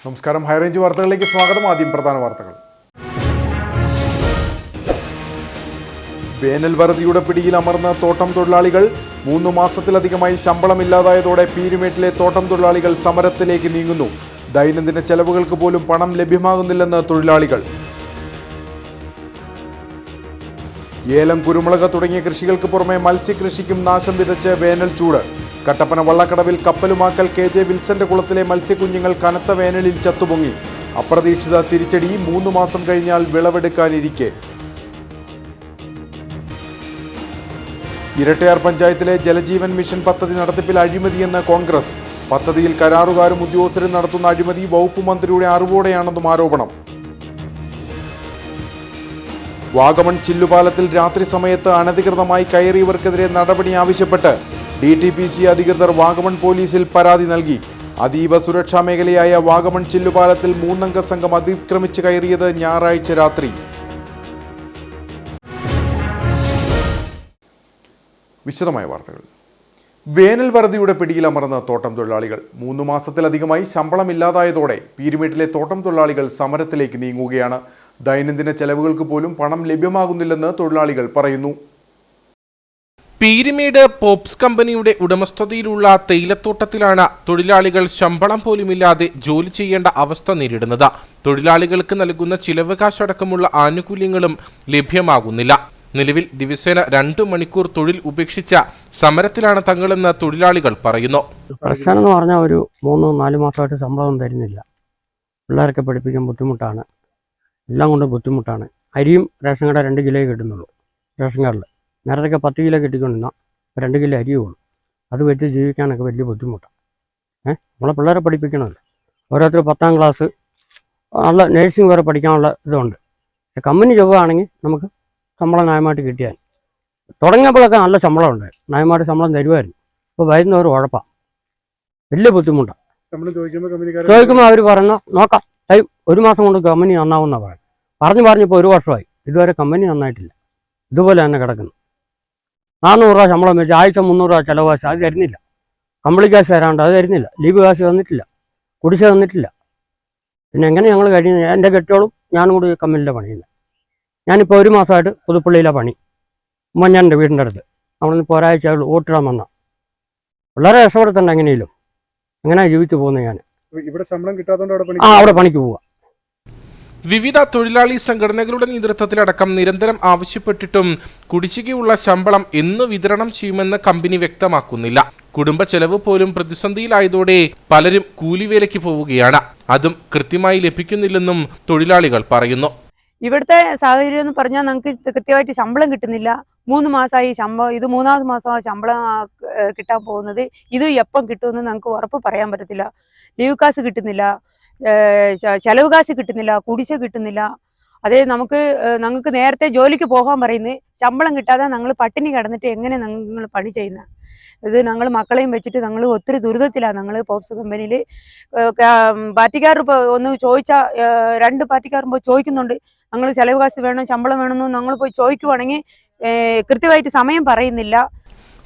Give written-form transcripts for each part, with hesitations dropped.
നമസ്കാരം. ഹൈറേഞ്ച് വാർത്തകളിലേക്ക് സ്വാഗതം. ആദ്യം പ്രധാന വാർത്തകൾ. വേനൽ വറുതിയുടെ പിടിയിൽ അമർന്ന തോട്ടം തൊഴിലാളികൾ 3 മാസത്തിലധികമായി ശമ്പളമില്ലാതായതോടെ പീരുമേട്ടിലെ തോട്ടം തൊഴിലാളികൾ സമരത്തിലേക്ക് നീങ്ങുന്നു. ദൈനംദിന ചെലവുകൾക്ക് പോലും പണം ലഭ്യമാകുന്നില്ലെന്ന് തൊഴിലാളികൾ. ഏലം, കുരുമുളക് തുടങ്ങിയ കൃഷികൾക്ക് പുറമെ മത്സ്യകൃഷിക്കും നാശം വിതച്ച് വേനൽ ചൂട്. കട്ടപ്പന വള്ളക്കടവിൽ കപ്പലുമാക്കൽ KJ വിൽസന്റെ കുളത്തിലെ മത്സ്യക്കുഞ്ഞുങ്ങൾ കനത്ത വേനലിൽ ചത്തുപൊങ്ങി. അപ്രതീക്ഷിത തിരിച്ചടി. 3 മാസം കഴിഞ്ഞാൽ വിളവെടുക്കാനിരിക്കെ. ഇരട്ടയാർ പഞ്ചായത്തിലെ ജലജീവൻ മിഷൻ പദ്ധതി നടത്തിപ്പിൽ അഴിമതിയെന്ന് കോൺഗ്രസ്. പദ്ധതിയിൽ കരാറുകാരും ഉദ്യോഗസ്ഥരും നടത്തുന്ന അഴിമതി വകുപ്പ് മന്ത്രിയുടെ അറിവോടെയാണെന്നും ആരോപണം. വാഗമൺ ചില്ലുപാലത്തിൽ രാത്രി സമയത്ത് അനധികൃതമായി കയറിയവർക്കെതിരെ നടപടി ആവശ്യപ്പെട്ട് DTPC അധികൃതർ വാഗമൺ പോലീസിൽ പരാതി നൽകി. അതീവ സുരക്ഷാ മേഖലയായ വാഗമൺ ചില്ലുപാലത്തിൽ 3 അംഗ സംഘം അതിക്രമിച്ച് കയറിയത് ഞായറാഴ്ച രാത്രി. വിശദമായ വാർത്തകൾ. വേനൽ വറുതിയുടെ പിടിയിലമർന്ന തോട്ടം തൊഴിലാളികൾ 3 മാസത്തിലധികമായി ശമ്പളമില്ലാതായതോടെ പീരുമേട്ടിലെ തോട്ടം തൊഴിലാളികൾ സമരത്തിലേക്ക് നീങ്ങുകയാണ്. ദൈനംദിന ചെലവുകൾക്ക് പോലും പണം ലഭ്യമാകുന്നില്ലെന്ന് തൊഴിലാളികൾ പറയുന്നു. പീരുമേട് പോപ്സ് കമ്പനിയുടെ ഉടമസ്ഥതയിലുള്ള തേയിലത്തോട്ടത്തിലാണ് തൊഴിലാളികൾ ശമ്പളം പോലുമില്ലാതെ ജോലി ചെയ്യേണ്ട അവസ്ഥ നേരിടുന്നത്. തൊഴിലാളികൾക്ക് നൽകുന്ന ചിലവ് കാശടക്കമുള്ള ആനുകൂല്യങ്ങളും ലഭ്യമാകുന്നില്ല. നിലവിൽ ദിവസേന 2 മണിക്കൂർ തൊഴിൽ ഉപേക്ഷിച്ച സമരത്തിലാണ് തങ്ങളെന്ന് തൊഴിലാളികൾ പറയുന്നു. പ്രശ്നം എന്ന് പറഞ്ഞാൽ ഒരു 3-4 മാസമായിട്ട് ശമ്പളം തരുന്നില്ല. പിള്ളേരൊക്കെ പഠിപ്പിക്കാൻ ബുദ്ധിമുട്ടാണ്. എല്ലാം കൊണ്ട് ബുദ്ധിമുട്ടാണ്. അരിയും റേഷൻ കാർഡ് 2 കിലോ കിട്ടുന്നുള്ളൂ. റേഷൻ കാർഡിൽ നേരത്തൊക്കെ 10 കിലോ കിട്ടിക്കൊണ്ടിരുന്ന 2 കിലോ അരിയേ ഉള്ളൂ. അത് വെച്ച് ജീവിക്കാനൊക്കെ വലിയ ബുദ്ധിമുട്ടാണ്. നമ്മളെ പിള്ളേരെ പഠിപ്പിക്കണമല്ലോ. ഓരോരുത്തർ 10ാം ക്ലാസ് നല്ല നേഴ്സിംഗ് വരെ പഠിക്കാനുള്ള ഇതുണ്ട്. കമ്പനി ജോബാണെങ്കിൽ നമുക്ക് ശമ്പളം ന്യായമായിട്ട് കിട്ടിയാൽ. തുടങ്ങിയപ്പോഴൊക്കെ നല്ല ശമ്പളം ഉണ്ടായി. ന്യായമായിട്ട് ശമ്പളം തരുമായിരുന്നു. ഇപ്പോൾ വരുന്നവർ ഉഴപ്പാണ്. വലിയ ബുദ്ധിമുട്ടാണ്. ചോദിക്കുമ്പോൾ അവർ പറയുന്ന നോക്കാം, 1 മാസം കൊണ്ട് കമ്പനി നന്നാവുന്ന പറഞ്ഞിപ്പോൾ 1 വർഷമായി. ഇതുവരെ കമ്പനി നന്നായിട്ടില്ല. ഇതുപോലെ തന്നെ കിടക്കുന്നു. 400 രൂപ ശമ്പളം വെച്ച് ആഴ്ച 300 രൂപ ചിലവ് കാശ് അത് തരുന്നില്ല. കമ്പിളി കാശ് തരാണ്ട് അത് തരുന്നില്ല. ലീവ് കാശ് തന്നിട്ടില്ല. കുടിശ്ശ തന്നിട്ടില്ല. പിന്നെ എങ്ങനെ ഞങ്ങൾ കഴിയുന്നത്? എൻ്റെ കെട്ടിയോളും ഞാനും കൂടി കമ്പനിയിലെ പണിയുന്നത്. ഞാനിപ്പോൾ 1 മാസമായിട്ട് പുതുപ്പള്ളിയിലെ പണി. ഉമ്മഞ്ഞാൻ്റെ വീടിൻ്റെ അടുത്ത്. നമ്മളിപ്പോൾ ഒരാഴ്ച ഓട്ടിടാൻ വന്ന വളരെ രക്ഷപ്പെടുത്തണ്ട. എങ്ങനെയും എങ്ങനെയാണ് ജീവിച്ചു പോകുന്നത്? ഞാൻ ഇവിടെ ശമ്പളം കിട്ടാത്തതുകൊണ്ട് അവിടെ പണിക്ക് പോവുക. വിവിധ തൊഴിലാളി സംഘടനകളുടെ നേതൃത്വത്തിലടക്കം നിരന്തരം ആവശ്യപ്പെട്ടിട്ടും കുടിശ്ശികയുള്ള ശമ്പളം എന്ന് വിതരണം ചെയ്യുമെന്ന് കമ്പനി വ്യക്തമാക്കുന്നില്ല. കുടുംബ ചെലവ് പോലും പ്രതിസന്ധിയിലായതോടെ പലരും കൂലിവേലയ്ക്ക് പോവുകയാണ്. അതും കൃത്യമായി ലഭിക്കുന്നില്ലെന്നും തൊഴിലാളികൾ പറയുന്നു. ഇവിടുത്തെ സാഹചര്യം എന്ന് പറഞ്ഞാൽ നമുക്ക് കൃത്യമായിട്ട് ശമ്പളം കിട്ടുന്നില്ല. 3 മാസമായി ശമ്പളം. ഇത് 3ാമത്തെ മാസമാണ് ശമ്പളം കിട്ടാൻ പോകുന്നത്. ഇത് എപ്പം കിട്ടുമെന്ന് നമുക്ക് ഉറപ്പ് പറയാൻ പറ്റത്തില്ല. ലീവ് കാശ് കിട്ടുന്നില്ല, ചെലവ് കാശ് കിട്ടുന്നില്ല, കുടിശ്ശ കിട്ടുന്നില്ല. അതേ ഞങ്ങൾക്ക് നേരത്തെ ജോലിക്ക് പോകാൻ പറയുന്നത് ശമ്പളം കിട്ടാതെ ഞങ്ങൾ പട്ടിണി കിടന്നിട്ട് എങ്ങനെ ഞങ്ങൾ പണി ചെയ്യുന്നത്? ഇത് ഞങ്ങൾ മക്കളെയും വെച്ചിട്ട് ഞങ്ങൾ ഒത്തിരി ദുരിതത്തിലാണ്. ഞങ്ങൾ പോപ്സ് കമ്പനിയിൽ പാർട്ടിക്കാർ ഒന്ന് ചോദിച്ചാൽ 2 പാർട്ടിക്കാർ പോയി ചോദിക്കുന്നുണ്ട്. ഞങ്ങൾ ചെലവ് കാശ് വേണം, ശമ്പളം വേണമെന്ന് ഞങ്ങൾ പോയി ചോദിക്കുവാണെങ്കിൽ കൃത്യമായിട്ട് സമയം പറയുന്നില്ല.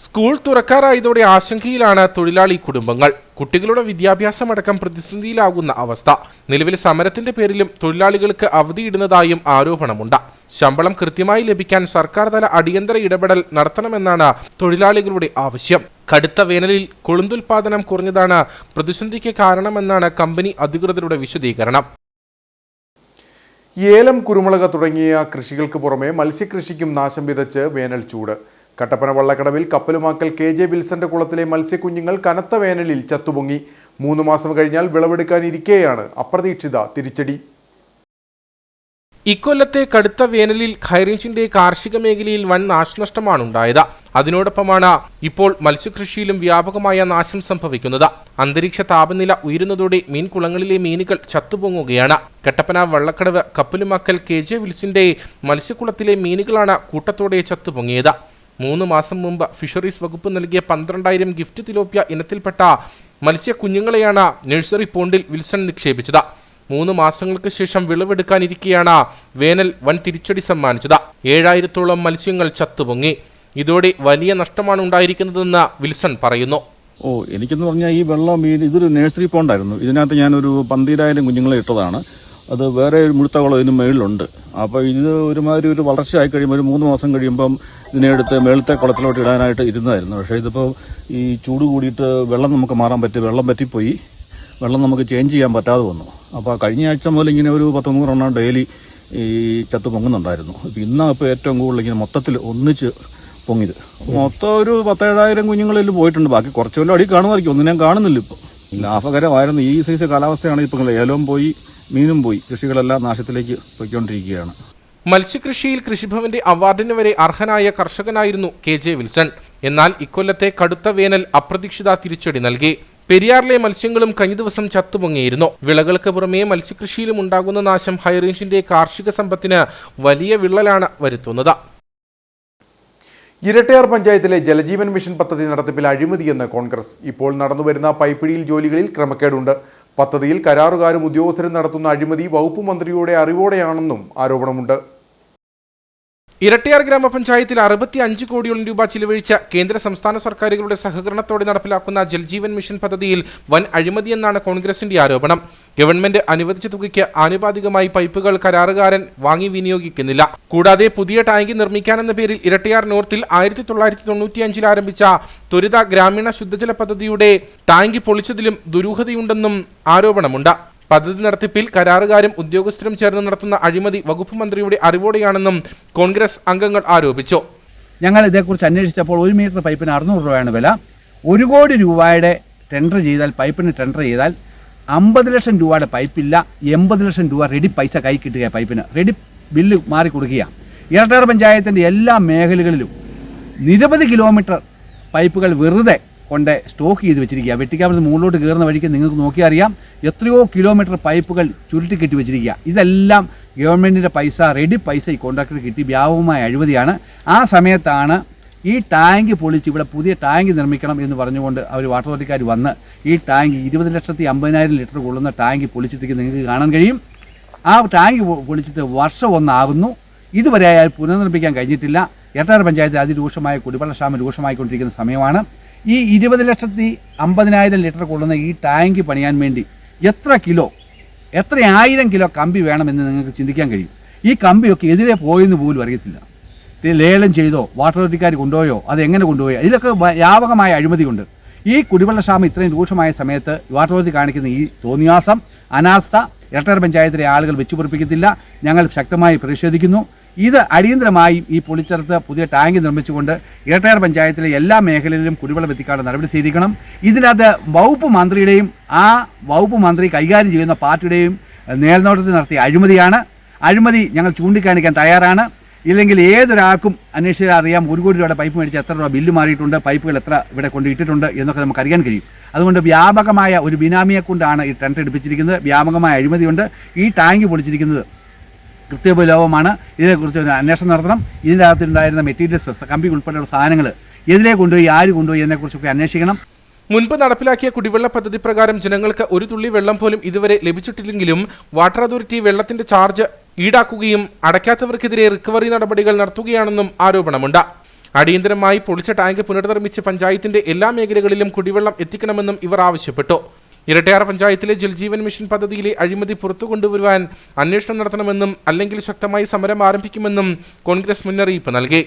സ്കൂൾ തുറക്കാറായതോടെ ആശങ്കയിലാണ് തൊഴിലാളി കുടുംബങ്ങൾ. കുട്ടികളുടെ വിദ്യാഭ്യാസമടക്കം പ്രതിസന്ധിയിലാകുന്ന അവസ്ഥ. നിലവിൽ സമരത്തിന്റെ പേരിലും തൊഴിലാളികൾക്ക് അവധിയിടുന്നതായും ആരോപണമുണ്ട്. ശമ്പളം കൃത്യമായി ലഭിക്കാൻ സർക്കാർ തല അടിയന്തര ഇടപെടൽ നടത്തണമെന്നാണ് തൊഴിലാളികളുടെ ആവശ്യം. കടുത്ത വേനലിൽ കൊളുന്തുൽപാദനം കുറഞ്ഞതാണ് പ്രതിസന്ധിക്ക് കാരണമെന്നാണ് കമ്പനി അധികൃതരുടെ വിശദീകരണം. ഏലം, കുരുമുളക് തുടങ്ങിയ കൃഷികൾക്ക് പുറമെ മത്സ്യകൃഷിക്കും നാശം വിതച്ച് വേനൽ ചൂട്. കട്ടപ്പന വള്ളക്കടവിൽ കപ്പലുമാക്കൽ KJ വിൽസന്റെ കുളത്തിലെ മത്സ്യക്കുഞ്ഞുങ്ങൾ കനത്ത വേനലിൽ ചത്തുപൊങ്ങി. 3 മാസം കഴിഞ്ഞാൽ വിളവെടുക്കാനിരിക്കെയാണ് അപ്രതീക്ഷിത തിരിച്ചടി. ഇക്കൊല്ലത്തെ കടുത്ത വേനലിൽ ഹൈറേഞ്ചിന്റെ കാർഷിക മേഖലയിൽ വൻ നാശനഷ്ടമാണുണ്ടായത്. അതിനോടൊപ്പമാണ് ഇപ്പോൾ മത്സ്യകൃഷിയിലും വ്യാപകമായ നാശം സംഭവിക്കുന്നത്. അന്തരീക്ഷ താപനില ഉയരുന്നതോടെ മീൻകുളങ്ങളിലെ മീനുകൾ ചത്തുപൊങ്ങുകയാണ്. കട്ടപ്പന വള്ളക്കടവ് കപ്പലുമാക്കൽ KJ വിൽസന്റെ മത്സ്യക്കുളത്തിലെ മീനുകളാണ് കൂട്ടത്തോടെ ചത്തുപൊങ്ങിയത്. 3 മാസം മുമ്പ് ഫിഷറീസ് വകുപ്പ് നൽകിയ 12,000 ഗിഫ്റ്റ് തിലോപ്പിയ ഇനത്തിൽപ്പെട്ട മത്സ്യക്കുഞ്ഞുങ്ങളെയാണ് നഴ്സറി പോണ്ടിൽ വിൽസൺ നിക്ഷേപിച്ചത്. 3 മാസങ്ങൾക്ക് ശേഷം വിളവെടുക്കാനിരിക്കെയാണ് വേനൽ വൻ തിരിച്ചടി സമ്മാനിച്ചത്. 7,000-ഓളം മത്സ്യങ്ങൾ ചത്തുപൊങ്ങി. ഇതോടെ വലിയ നഷ്ടമാണ് ഉണ്ടായിരിക്കുന്നതെന്ന് വിൽസൺ പറയുന്നു. എനിക്കെന്ന് പറഞ്ഞാൽ ഈ വെള്ളം ഇതൊരു നഴ്സറി പോണ്ടായിരുന്നു. ഇതിനകത്ത് ഞാനൊരു 12,000 കുഞ്ഞുങ്ങളെ ഇട്ടതാണ്. അത് വേറെ ഒരു മുഴുത്ത കുളം ഇതിന് മേളിലുണ്ട്. അപ്പോൾ ഇത് ഒരുമാതിരി ഒരു വളർച്ചയായി കഴിയുമ്പോൾ ഒരു 3 മാസം കഴിയുമ്പം ഇതിനെടുത്ത് മേളത്തെ കുളത്തിലോട്ട് ഇടാനായിട്ട് ഇരുന്നതായിരുന്നു. പക്ഷേ ഇതിപ്പോൾ ഈ ചൂട് കൂടിയിട്ട് വെള്ളം നമുക്ക് മാറാൻ പറ്റും, വെള്ളം പറ്റിപ്പോയി, വെള്ളം നമുക്ക് ചേഞ്ച് ചെയ്യാൻ പറ്റാതെ വന്നു. അപ്പോൾ കഴിഞ്ഞ ആഴ്ച മുതൽ ഇങ്ങനെ ഒരു 100-100 എണ്ണം ഡെയിലി ഈ ചത്ത് പൊങ്ങുന്നുണ്ടായിരുന്നു. ഇപ്പം ഇന്നാണ് ഇപ്പോൾ ഏറ്റവും കൂടുതൽ ഇങ്ങനെ മൊത്തത്തിൽ ഒന്നിച്ച് പൊങ്ങിയത്. മൊത്തം ഒരു 10,000-7,000 കുഞ്ഞുങ്ങളിൽ പോയിട്ടുണ്ട്. ബാക്കി കുറച്ച് വല്ലതും അടി കാണുമായിരിക്കും, ഒന്നും ഞാൻ കാണുന്നില്ല. ഇപ്പോൾ ലാഭകരമായിരുന്നു. ഈ സൈസ് കാലാവസ്ഥയാണ് ഇപ്പോൾ. ഏലവും പോയി, മീനും പോയി, കൃഷികളെല്ലാം നാശത്തിലേക്ക് പോയിക്കൊണ്ടിരിക്കുകയാണ്. മത്സ്യകൃഷിയിൽ കൃഷിഭവന്റെ അവാർഡിന് വരെ അർഹനായ കർഷകനായിരുന്നു KJ വിൽസൺ. എന്നാൽ ഇക്കൊല്ലത്തെ കടുത്ത വേനൽ അപ്രതീക്ഷിത തിരിച്ചടി നൽകി. പെരിയാറിലെ മത്സ്യങ്ങളും കഴിഞ്ഞ ദിവസം ചത്തുപൊങ്ങിയിരുന്നു. വിളകൾക്ക് പുറമേ മത്സ്യകൃഷിയിലും ഉണ്ടാകുന്ന നാശം ഹൈറേഞ്ചിന്റെ കാർഷിക സമ്പത്തിന് വലിയ വിള്ളലാണ് വരുത്തുന്നത്. ഇരട്ടയാർ പഞ്ചായത്തിലെ ജലജീവൻ മിഷൻ പദ്ധതി നടത്തിപ്പിൽ അഴിമതിയെന്ന് കോൺഗ്രസ്. ഇപ്പോൾ നടന്നുവരുന്ന പൈപ്പിടിയിൽ ജോലികളിൽ ക്രമക്കേടുണ്ട്. പദ്ധതിയിൽ കരാറുകാരും ഉദ്യോഗസ്ഥരും നടത്തുന്ന അഴിമതി വകുപ്പ് മന്ത്രിയുടെ അറിവോടെയാണെന്നും ആരോപണമുണ്ട്. ഇരട്ടയാർ ഗ്രാമപഞ്ചായത്തിൽ 65 കോടിയോളം രൂപ ചിലവഴിച്ച കേന്ദ്ര സംസ്ഥാന സർക്കാരുകളുടെ സഹകരണത്തോടെ നടപ്പിലാക്കുന്ന ജൽജീവൻ മിഷൻ പദ്ധതിയിൽ വൻ അഴിമതിയെന്നാണ് കോൺഗ്രസിന്റെ ആരോപണം. ഗവൺമെന്റ് അനുവദിച്ച തുകയ്ക്ക് ആനുപാതികമായി പൈപ്പുകൾ കരാറുകാരൻ വാങ്ങി വിനിയോഗിക്കുന്നില്ല. കൂടാതെ പുതിയ ടാങ്ക് നിർമ്മിക്കാനെന്ന പേരിൽ ഇരട്ടയാർ നോർത്തിൽ 1995 ആരംഭിച്ച ത്വരിത ഗ്രാമീണ ശുദ്ധജല പദ്ധതിയുടെ ടാങ്ക് പൊളിച്ചതിലും ദുരൂഹതയുണ്ടെന്നും ആരോപണമുണ്ട്. പദ്ധതി നടത്തിപ്പിൽ കരാറുകാരും ഉദ്യോഗസ്ഥരും ചേർന്ന് നടത്തുന്ന അഴിമതി വകുപ്പ് മന്ത്രിയുടെ അറിവോടെയാണെന്നും കോൺഗ്രസ് അംഗങ്ങൾ ആരോപിച്ചു. ഞങ്ങൾ ഇതേക്കുറിച്ച് അന്വേഷിച്ചപ്പോൾ 1 മീറ്റർ പൈപ്പിന് 600 രൂപയാണ് വില. 1 കോടി രൂപയുടെ ടെൻഡർ ചെയ്താൽ, പൈപ്പിന് ടെൻഡർ ചെയ്താൽ 50 ലക്ഷം രൂപയുടെ പൈപ്പില്ല, 80 ലക്ഷം രൂപ റെഡി പൈസ കൈ കിട്ടുക, പൈപ്പിന് റെഡി ബില്ല് മാറി കൊടുക്കുക. ഇരട്ടയാർ പഞ്ചായത്തിൻ്റെ എല്ലാ മേഖലകളിലും നിരവധി കിലോമീറ്റർ പൈപ്പുകൾ വെറുതെ കൊണ്ട് സ്റ്റോക്ക് ചെയ്ത് വെച്ചിരിക്കുക. വെട്ടിക്കാവിൽ മുകളിലോട്ട് കയറുന്ന വഴിക്ക് നിങ്ങൾക്ക് നോക്കിയാൽ അറിയാം, എത്രയോ കിലോമീറ്റർ പൈപ്പുകൾ ചുരുട്ടി കെട്ടി വെച്ചിരിക്കുക. ഇതെല്ലാം ഗവൺമെൻറ്റിൻ്റെ പൈസ, റെഡി പൈസ ഈ കോൺട്രാക്ടർ കിട്ടി വ്യാപകമായ അഴിമതിയാണ്. ആ സമയത്താണ് ഈ ടാങ്ക് പൊളിച്ച് ഇവിടെ പുതിയ ടാങ്ക് നിർമ്മിക്കണം എന്ന് പറഞ്ഞുകൊണ്ട് അവർ വാട്ടർ അതോറിറ്റിക്കാർ വന്ന് ഈ ടാങ്ക് 20,50,000 ലിറ്റർ കൊള്ളുന്ന ടാങ്ക് പൊളിച്ചിട്ട് നിങ്ങൾക്ക് കാണാൻ കഴിയും. ആ ടാങ്ക് പൊളിച്ചിട്ട് വർഷം 1 ആകുന്നു. ഇതുവരെ അയാൾ പുനർനിർമ്മിക്കാൻ കഴിഞ്ഞിട്ടില്ല. ഇരട്ടയാർ പഞ്ചായത്തിൽ അതിരൂക്ഷമായ കുടിവെള്ളക്ഷാമം രൂക്ഷമായിക്കൊണ്ടിരിക്കുന്ന സമയമാണ്. ഈ 20,50,000 ലിറ്റർ കൊള്ളുന്ന ഈ ടാങ്ക് പണിയാൻ വേണ്ടി എത്ര 1000 കിലോ കമ്പി വേണമെന്ന് നിങ്ങൾക്ക് ചിന്തിക്കാൻ കഴിയും. ഈ കമ്പിയൊക്കെ എതിരെ പോയെന്ന് പോലും അറിയത്തില്ല. ലേലം ചെയ്തോ, വാട്ടർ അതോറിറ്റിക്കാർ കൊണ്ടുപോയോ, അതെങ്ങനെ കൊണ്ടുപോയോ, ഇതിലൊക്കെ വ്യാപകമായ അഴിമതിയുണ്ട്. ഈ കുടിവെള്ളക്ഷാമം ഇത്രയും രൂക്ഷമായ സമയത്ത് വാട്ടർ അതോറിറ്റി കാണിക്കുന്ന ഈ തോന്നിയാസം, അനാസ്ഥ ഇരട്ടയാർ പഞ്ചായത്തിലെ ആളുകൾ വെച്ചുപൊറിപ്പിക്കത്തില്ല. ഞങ്ങൾ ശക്തമായി പ്രതിഷേധിക്കുന്നു. ഇത് അടിയന്തരമായി ഈ പൊളിച്ചെടുത്ത് പുതിയ ടാങ്ക് നിർമ്മിച്ചുകൊണ്ട് ഇരട്ടയാർ പഞ്ചായത്തിലെ എല്ലാ മേഖലയിലും കുടിവെള്ളം എത്തിക്കാനുള്ള നടപടി സ്വീകരിക്കണം. ഇതിനകത്ത് വകുപ്പ് മന്ത്രിയുടെയും ആ വകുപ്പ് മന്ത്രി കൈകാര്യം ചെയ്യുന്ന പാർട്ടിയുടെയും മേൽനോട്ടത്തിൽ നടത്തിയ അഴിമതിയാണ്. അഴിമതി ഞങ്ങൾ ചൂണ്ടിക്കാണിക്കാൻ തയ്യാറാണ്. ഇല്ലെങ്കിൽ ഏതൊരാൾക്കും അന്വേഷിച്ചാൽ അറിയാം 1 കോടി രൂപയുടെ പൈപ്പ് മേടിച്ച് എത്ര രൂപ ബില്ല് മാറിയിട്ടുണ്ട്, പൈപ്പുകൾ എത്ര ഇവിടെ കൊണ്ട് ഇട്ടിട്ടുണ്ട് എന്നൊക്കെ നമുക്ക് അറിയാൻ കഴിയും. അതുകൊണ്ട് വ്യാപകമായ ഒരു ബിനാമിയെ കൊണ്ടാണ് ഈ ടെൻഡർ എടുപ്പിച്ചിരിക്കുന്നത്. വ്യാപകമായ അഴിമതിയുണ്ട്. ഈ ടാങ്ക് പൊളിച്ചിരിക്കുന്നത് കൃത്യലോപമാണ്. ഇതിനെക്കുറിച്ച് ഒരു അന്വേഷണം നടത്തണം. ഇതിൻ്റെ അകത്തുണ്ടായിരുന്ന മെറ്റീരിയൽസ്, കമ്പി ഉൾപ്പെടെയുള്ള സാധനങ്ങൾ എതിരെ കൊണ്ടുപോയി, ആര് കൊണ്ടുപോയി എന്നതിനെക്കുറിച്ചൊക്കെ അന്വേഷിക്കണം. മുൻപ് നടപ്പിലാക്കിയ കുടിവെള്ള പദ്ധതി പ്രകാരം ജനങ്ങൾക്ക് ഒരു തുള്ളി വെള്ളം പോലും ഇതുവരെ ലഭിച്ചിട്ടില്ലെങ്കിലും വാട്ടർ അതോറിറ്റി വെള്ളത്തിന്റെ ചാർജ് ഈടാക്കുകയും അടയ്ക്കാത്തവർക്കെതിരെ റിക്കവറി നടപടികൾ നടത്തുകയാണെന്നും ആരോപണമുണ്ട്. അടിയന്തരമായി പൊളിച്ച ടാങ്ക് പുനർനിർമ്മിച്ച് പഞ്ചായത്തിന്റെ എല്ലാ മേഖലകളിലും കുടിവെള്ളം എത്തിക്കണമെന്നും ഇവർ ആവശ്യപ്പെട്ടു. ഇരട്ടയാർ പഞ്ചായത്തിലെ ജൽജീവൻ മിഷൻ പദ്ധതിയിലെ അഴിമതി പുറത്തു കൊണ്ടുവരുവാൻ അന്വേഷണം നടത്തണമെന്നും അല്ലെങ്കിൽ ശക്തമായി സമരം ആരംഭിക്കുമെന്നും കോൺഗ്രസ് മുന്നറിയിപ്പ് നൽകി.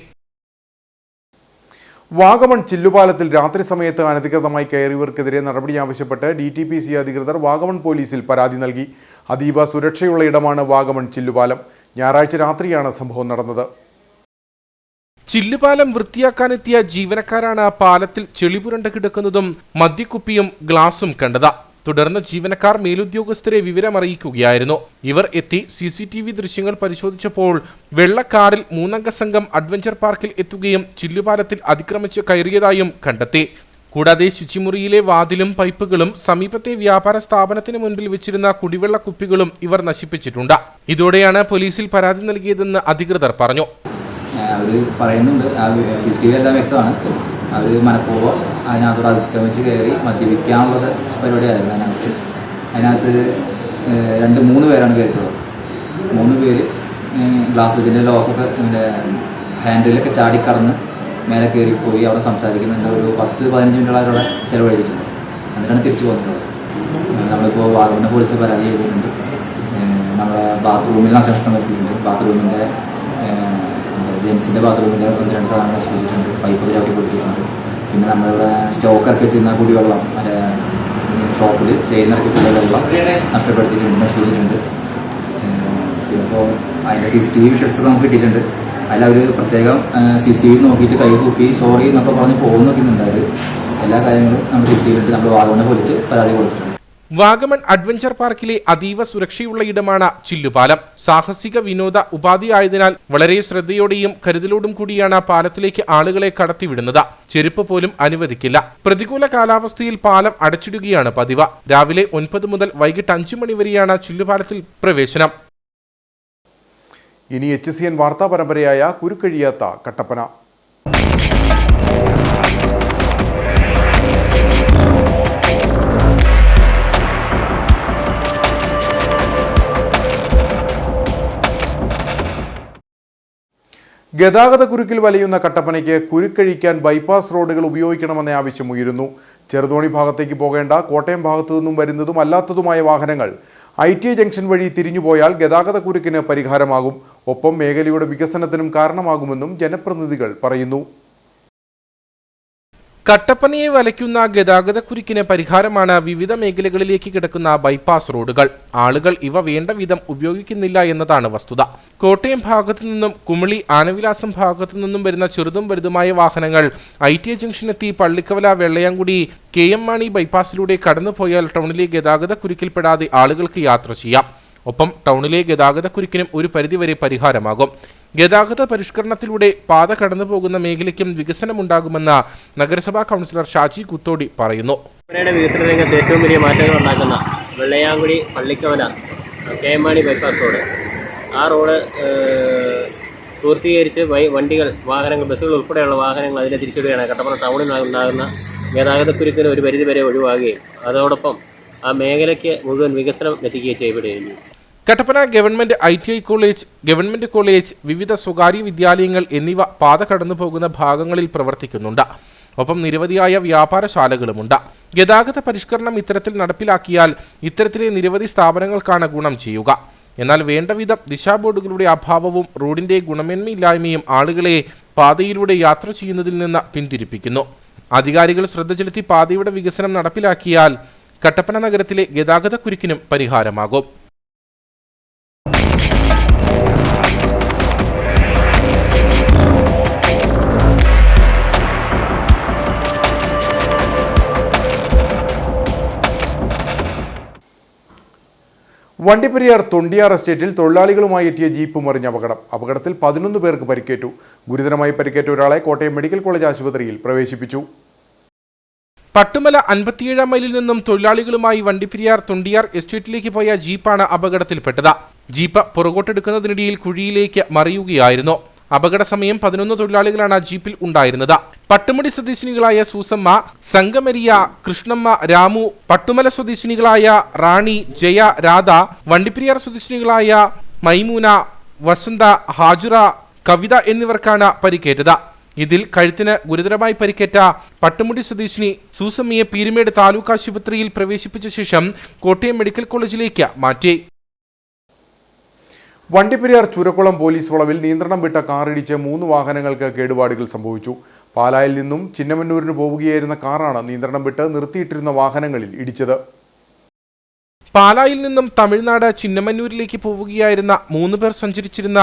വാഗമൺ ചില്ലുപാലത്തിൽ രാത്രി സമയത്ത് അനധികൃതമായി കയറിയവർക്കെതിരെ നടപടി ആവശ്യപ്പെട്ട് DTPC അധികൃതർ വാഗമൺ പോലീസിൽ പരാതി നൽകി. അതീവ സുരക്ഷയുള്ള ഇടമാണ് വാഗമൺ ചില്ലുപാലം. ഞായറാഴ്ച രാത്രിയാണ് സംഭവം നടന്നത്. ചില്ലുപാലം വൃത്തിയാക്കാനെത്തിയ ജീവനക്കാരാണ് പാലത്തിൽ ചെളിപുരണ്ട് കിടക്കുന്നതും മദ്യക്കുപ്പിയും ഗ്ലാസും കണ്ടത്. തുടർന്ന് ജീവനക്കാർ മേലുദ്യോഗസ്ഥരെ വിവരമറിയിക്കുകയായിരുന്നു. ഇവർ എത്തി CCTV ദൃശ്യങ്ങൾ പരിശോധിച്ചപ്പോൾ വെള്ളക്കാറിൽ 3-അംഗ സംഘം അഡ്വഞ്ചർ പാർക്കിൽ എത്തുകയും ചില്ലുപാലത്തിൽ അതിക്രമിച്ച് കയറിയതായും കണ്ടെത്തി. കൂടാതെ ശുചിമുറിയിലെ വാതിലും പൈപ്പുകളും സമീപത്തെ വ്യാപാര സ്ഥാപനത്തിന് മുൻപിൽ വെച്ചിരുന്ന കുടിവെള്ള കുപ്പികളും ഇവർ നശിപ്പിച്ചിട്ടുണ്ട്. ഇതോടെയാണ് പോലീസിൽ പരാതി നൽകിയതെന്ന് അധികൃതർ പറഞ്ഞു. അവർ പറയുന്നുണ്ട്, ആ CCTV എല്ലാം വ്യക്തമാണ്. അവർ മനഃപൂർവ്വം അതിനകത്തോട് അതിക്രമിച്ച് കയറി മദ്യപിക്കാനുള്ളത് പരിപാടിയായിരുന്നു. അതിനകത്ത് 2-3 പേരാണ് കയറിയിട്ടുള്ളത്. 3 പേര് ഗ്ലാസ് വെച്ചിൻ്റെ ലോക്കൊക്കെ ഹാൻഡിലൊക്കെ ചാടിക്കടന്ന് മേലെ കയറിപ്പോയി അവിടെ സംസാരിക്കുന്നുണ്ട്. ഒരു 10-15 മിനിറ്റോളം അവിടെ ചിലവഴിച്ചിട്ടുണ്ട്. എന്നിട്ടാണ് തിരിച്ചു പോകുന്നത്. നമ്മളിപ്പോൾ വാഗമൺ പോലീസിൽ പരാതി ചെയ്തിട്ടുണ്ട്. നമ്മുടെ ബാത്റൂമിൽ നാശനഷ്ടം വരുത്തിയിട്ടുണ്ട്. ബാത്റൂമിൻ്റെ ജെൻസിൻ്റെ ബാത്റൂമിൻ്റെ 1-2 സാധനങ്ങൾ നശിപ്പിച്ചിട്ടുണ്ട്. പൈപ്പൊക്കെ ചവിട്ടി കൊടുത്തിട്ടുണ്ട്. പിന്നെ നമ്മളിവിടെ സ്റ്റോക്ക് ഇറക്കി വെച്ചിരുന്ന കുടിവെള്ളം മറ്റേ ഷോപ്പിൽ സെയിൽ ഇറക്കി വെച്ചിരുന്ന വെള്ളം നഷ്ടപ്പെടുത്തിയിട്ടുണ്ട്, നശിപ്പിച്ചിട്ടുണ്ട്. ഇപ്പോൾ അതിൻ്റെ CCTV വിഷ്വൽസ് നമുക്ക് കിട്ടിയിട്ടുണ്ട്. അതിലവർ പ്രത്യേകം CCTV നോക്കിയിട്ട് കൈ കൂപ്പി സോറി എന്നൊക്കെ പറഞ്ഞ് പോകുന്ന നോക്കുന്നുണ്ട്. അവർ എല്ലാ കാര്യങ്ങളും നമ്മൾ CCTV എടുത്ത് നമ്മൾ വാഗമൺ പോലീസിൽ പരാതി കൊടുത്തിട്ടുണ്ട്. വാഗമൺ അഡ്വഞ്ചർ പാർക്കിലെ അതീവ സുരക്ഷയുള്ള ഇടമാണ് ചില്ലുപാലം. സാഹസിക വിനോദ ഉപാധിയായതിനാൽ വളരെ ശ്രദ്ധയോടെയും കരുതലോടും കൂടിയാണ് പാലത്തിലേക്ക് ആളുകളെ കടത്തിവിടുന്നത്. ചെരുപ്പ് പോലും അനുവദിക്കില്ല. പ്രതികൂല കാലാവസ്ഥയിൽ പാലം അടച്ചിടുകയാണ് പതിവ്. രാവിലെ 9 മുതൽ വൈകിട്ട് 5 മണി വരെയാണ് ചില്ലുപാലത്തിൽ പ്രവേശനം. ഇനി HCN വാർത്താ പരമ്പരയായ കുരുക്കഴിയാത്ത കട്ടപ്പന. ഗതാഗതക്കുരുക്കിൽ വലയുന്ന കട്ടപ്പനയ്ക്ക് കുരുക്കഴിക്കാൻ ബൈപ്പാസ് റോഡുകൾ ഉപയോഗിക്കണമെന്ന ആവശ്യം ഉയരുന്നു. ചെറുതോണി ഭാഗത്തേക്ക് പോകേണ്ട കോട്ടയം ഭാഗത്തു നിന്നും വരുന്നതും അല്ലാത്തതുമായ വാഹനങ്ങൾ ITI ജംഗ്ഷൻ വഴി തിരിഞ്ഞുപോയാൽ ഗതാഗതക്കുരുക്കിന് പരിഹാരമാകും. ഒപ്പം മേഖലയുടെ വികസനത്തിനും കാരണമാകുമെന്നും ജനപ്രതിനിധികൾ പറയുന്നു. കട്ടപ്പനയെ വലയ്ക്കുന്ന ഗതാഗതക്കുരുക്കിന് പരിഹാരമാണ് വിവിധ മേഖലകളിലേക്ക് കിടക്കുന്ന ബൈപ്പാസ് റോഡുകൾ. ആളുകൾ ഇവ വേണ്ട വിധം ഉപയോഗിക്കുന്നില്ല എന്നതാണ് വസ്തുത. കോട്ടയം ഭാഗത്തു നിന്നും കുമളി ആനവിലാസം ഭാഗത്തു നിന്നും വരുന്ന ചെറുതും വലുതുമായ വാഹനങ്ങൾ ITI ജംഗ്ഷനെത്തി പള്ളിക്കവല വെള്ളയാങ്കുടി KM മാണി ബൈപ്പാസിലൂടെ കടന്നുപോയാൽ ടൗണിലെ ഗതാഗതക്കുരുക്കിൽപ്പെടാതെ ആളുകൾക്ക് യാത്ര ചെയ്യാം. ഒപ്പം ടൗണിലെ ഗതാഗതക്കുരുക്കിനും ഒരു പരിധിവരെ പരിഹാരമാകും. ഗതാഗത പരിഷ്കരണത്തിലൂടെ പാത കടന്നുപോകുന്ന മേഖലയ്ക്കും വികസനമുണ്ടാകുമെന്ന് നഗരസഭാ കൗൺസിലർ ഷാജി കുത്തോടി പറയുന്നു. വികസന രംഗത്ത് ഏറ്റവും വലിയ മാറ്റങ്ങൾ ഉണ്ടാക്കുന്ന Vellayamkudi Pallikkavala KM Mani bypass road, ആ റോഡ് പൂർത്തീകരിച്ച് വണ്ടികൾ, വാഹനങ്ങൾ, ബസ്സുകൾ ഉൾപ്പെടെയുള്ള വാഹനങ്ങൾ അതിനെ തിരിച്ചിടുകയാണ്. കട്ടപ്പന ടൗണിൽ ഉണ്ടാകുന്ന ഗതാഗതക്കുരുക്കിന് ഒരു പരിധിവരെ ഒഴിവാകുകയും അതോടൊപ്പം ആ മേഖലയ്ക്ക് മുഴുവൻ വികസനം എത്തിക്കുകയും ചെയ്യപ്പെടുകയും. Kattappana government ITI college, government college, വിവിധ സ്വകാര്യ വിദ്യാലയങ്ങൾ എന്നിവ പാത കടന്നുപോകുന്ന ഭാഗങ്ങളിൽ പ്രവർത്തിക്കുന്നുണ്ട്. ഒപ്പം നിരവധിയായ വ്യാപാരശാലകളുമുണ്ട്. ഗതാഗത പരിഷ്കരണം ഇത്തരത്തിൽ നടപ്പിലാക്കിയാൽ ഇത്തരത്തിലെ നിരവധി സ്ഥാപനങ്ങൾക്കാണ് ഗുണം ചെയ്യുക. എന്നാൽ വേണ്ടവിധം ദിശാബോർഡുകളുടെ അഭാവവും റോഡിന്റെ ഗുണമേന്മയില്ലായ്മയും ആളുകളെ പാതയിലൂടെ യാത്ര ചെയ്യുന്നതിൽ നിന്ന് പിന്തിരിപ്പിക്കുന്നു. അധികാരികൾ ശ്രദ്ധ ചെലുത്തി പാതയുടെ വികസനം നടപ്പിലാക്കിയാൽ കട്ടപ്പന നഗരത്തിലെ ഗതാഗതക്കുരുക്കിനും പരിഹാരമാകും. വണ്ടിപ്പെരിയാർ തൊണ്ടിയാർ എസ്റ്റേറ്റിൽ തൊഴിലാളികളുമായി എത്തിയ ജീപ്പ് മറിഞ്ഞ അപകടത്തിൽ 11 പേർക്ക് പരിക്കേറ്റു. ഗുരുതരമായി പരിക്കേറ്റ ഒരാളെ കോട്ടയം മെഡിക്കൽ കോളേജ് ആശുപത്രിയിൽ പ്രവേശിപ്പിച്ചു. പട്ടുമല 57-ാം മൈലിൽ നിന്നും തൊഴിലാളികളുമായി വണ്ടിപ്പെരിയാർ തൊണ്ടിയാർ എസ്റ്റേറ്റിലേക്ക് പോയ ജീപ്പാണ് അപകടത്തിൽപ്പെട്ടത്. ജീപ്പ് പുറകോട്ടെടുക്കുന്നതിനിടയിൽ കുഴിയിലേക്ക് മറിയുകയായിരുന്നു. അപകട സമയം 11 തൊഴിലാളികളാണ് ജീപ്പിൽ ഉണ്ടായിരുന്നത്. പട്ടുമടി സ്വദേശിനികളായ സൂസമ്മ, സംഗമരിയ, കൃഷ്ണമ്മ, രാമു, പട്ടുമല സ്വദേശിനികളായ റാണി, ജയ, രാധ, വണ്ടിപ്പെരിയാർ സ്വദേശിനികളായ മൈമൂന, വസന്ത, ഹാജുറ, കവിത എന്നിവർക്കാണ് പരിക്കേറ്റത്. ഇതിൽ കഴുത്തിന് ഗുരുതരമായി പരിക്കേറ്റ പട്ടുമുടി സ്വദേശിനി സൂസമ്മയെ പീരുമേട് താലൂക്ക് ആശുപത്രിയിൽ പ്രവേശിപ്പിച്ച ശേഷം കോട്ടയം മെഡിക്കൽ കോളേജിലേക്ക് മാറ്റി. വണ്ടിപ്പെരിയാർ ചുരക്കുളം പോലീസ് വളവിൽ നിയന്ത്രണം വിട്ട കാറിടിച്ച് 3 വാഹനങ്ങൾക്ക് കേടുപാടുകൾ സംഭവിച്ചു. പാലായിൽ നിന്നും ചിന്നമന്നൂരിന് പോവുകയായിരുന്ന കാറാണ് നിയന്ത്രണം വിട്ട് നിർത്തിയിട്ടിരുന്ന വാഹനങ്ങളിൽ ഇടിച്ചത്. പാലായിൽ നിന്നും തമിഴ്നാട് ചിന്നമന്നൂരിലേക്ക് പോവുകയായിരുന്ന 3 പേർ സഞ്ചരിച്ചിരുന്ന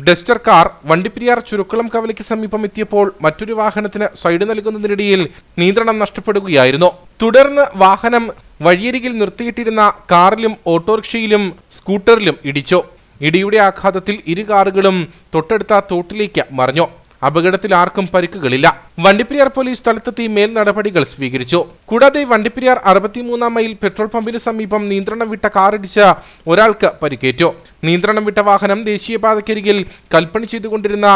ഡസ്റ്റർ കാർ വണ്ടിപ്പെരിയാർ ചുരക്കുളം കവലയ്ക്ക് സമീപം എത്തിയപ്പോൾ മറ്റൊരു വാഹനത്തിന് സൈഡ് നൽകുന്നതിനിടയിൽ നിയന്ത്രണം നഷ്ടപ്പെടുകയായിരുന്നു. തുടർന്ന് വാഹനം വഴിയരികിൽ നിർത്തിയിട്ടിരുന്ന കാറിലും ഓട്ടോറിക്ഷയിലും സ്കൂട്ടറിലും ഇടിച്ചു. ഇടിയുടെ ആഘാതത്തിൽ 2 കാറുകളും തൊട്ടടുത്ത തോട്ടിലേക്ക് മറിഞ്ഞു. അപകടത്തിൽ ആർക്കും പരിക്കുകളില്ല. വണ്ടിപ്പെരിയാർ പോലീസ് സ്ഥലത്തെത്തി മേൽ നടപടികൾ സ്വീകരിച്ചു. കൂടാതെ വണ്ടിപ്പെരിയാർ 63-ാം മൈൽ പെട്രോൾ പമ്പിന് സമീപം നിയന്ത്രണം വിട്ട കാറിടിച്ച് ഒരാൾക്ക് പരിക്കേറ്റു. നിയന്ത്രണം വിട്ട വാഹനം ദേശീയപാതക്കരികിൽ കൽപ്പണി ചെയ്തുകൊണ്ടിരുന്ന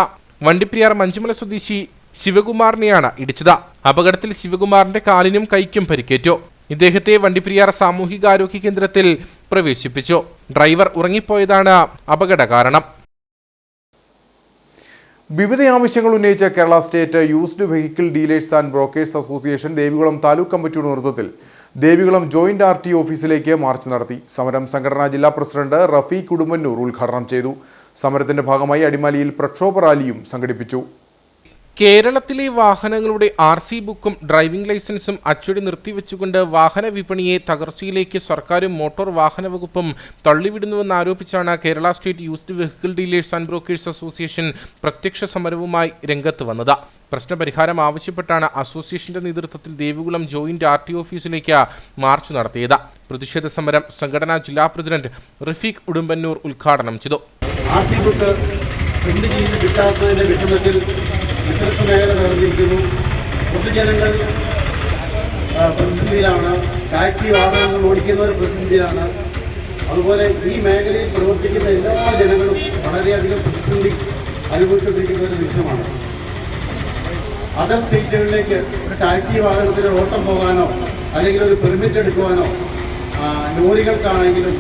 വണ്ടിപ്പെരിയാർ മഞ്ചുമല സ്വദേശി ശിവകുമാറിനെയാണ് ഇടിച്ചത്. അപകടത്തിൽ ശിവകുമാറിന്റെ കാലിനും കൈക്കും പരിക്കേറ്റു. ഇദ്ദേഹത്തെ വണ്ടിപ്പെരിയാർ സാമൂഹികാരോഗ്യ കേന്ദ്രത്തിൽ പ്രവേശിപ്പിച്ചു. ഡ്രൈവർ ഉറങ്ങിപ്പോയതാണ് അപകട കാരണം. വിവിധ ആവശ്യങ്ങൾ ഉന്നയിച്ച Kerala state used vehicle dealers and brokers association Devikulam taluk കമ്മിറ്റിയുടെ നേതൃത്വത്തിൽ ദേവികുളം ജോയിന്റ് RT ഓഫീസിലേക്ക് മാർച്ച് നടത്തി. സമരം സംഘടനാ ജില്ലാ പ്രസിഡന്റ് റഫീഖ് ഉടുമ്പന്നൂർ ഉദ്ഘാടനം ചെയ്തു. സമരത്തിന്റെ ഭാഗമായി അടിമാലിയിൽ പ്രക്ഷോഭ റാലിയും സംഘടിപ്പിച്ചു. കേരളത്തിലെ വാഹനങ്ങളുടെ RC ബുക്കും ഡ്രൈവിംഗ് ലൈസൻസും അച്ചടി നിർത്തിവെച്ചുകൊണ്ട് വാഹന വിപണിയെ തകർച്ചയിലേക്ക് സർക്കാരും മോട്ടോർ വാഹന വകുപ്പും തള്ളിവിടുന്നുവെന്നാരോപിച്ചാണ് Kerala state used vehicle dealers and brokers association പ്രത്യക്ഷ സമരവുമായി രംഗത്ത് വന്നത്. പ്രശ്നപരിഹാരം ആവശ്യപ്പെട്ടാണ് അസോസിയേഷന്റെ നേതൃത്വത്തിൽ ദേവികുളം ജോയിന്റ് RT ഓഫീസിലേക്ക് മാർച്ച് നടത്തിയത്. പ്രതിഷേധ സമരം സംഘടനാ ജില്ലാ പ്രസിഡന്റ് റഫീഖ് ഉടുമ്പന്നൂർ ഉദ്ഘാടനം ചെയ്തു. ബിസിനസ് മേഖല നിറഞ്ഞിരിക്കുന്നു. പൊതുജനങ്ങൾ പ്രതിസന്ധിയിലാണ്. ടാക്സി വാഹനങ്ങൾ ഓടിക്കുന്നവർ പ്രതിസന്ധിയിലാണ്. അതുപോലെ ഈ മേഖലയിൽ പ്രവർത്തിക്കുന്ന എല്ലാ ജനങ്ങളും വളരെയധികം പ്രതിസന്ധി അനുഭവിച്ചുകൊണ്ടിരിക്കുന്ന ഒരു നിമിഷമാണ്. അതർ സ്റ്റേറ്റുകളിലേക്ക് ഒരു ടാക്സി വാഹനത്തിന് ഓട്ടം പോകാനോ അല്ലെങ്കിൽ ഒരു പെർമിറ്റ് എടുക്കുവാനോ ലോറികൾക്കാണെങ്കിലും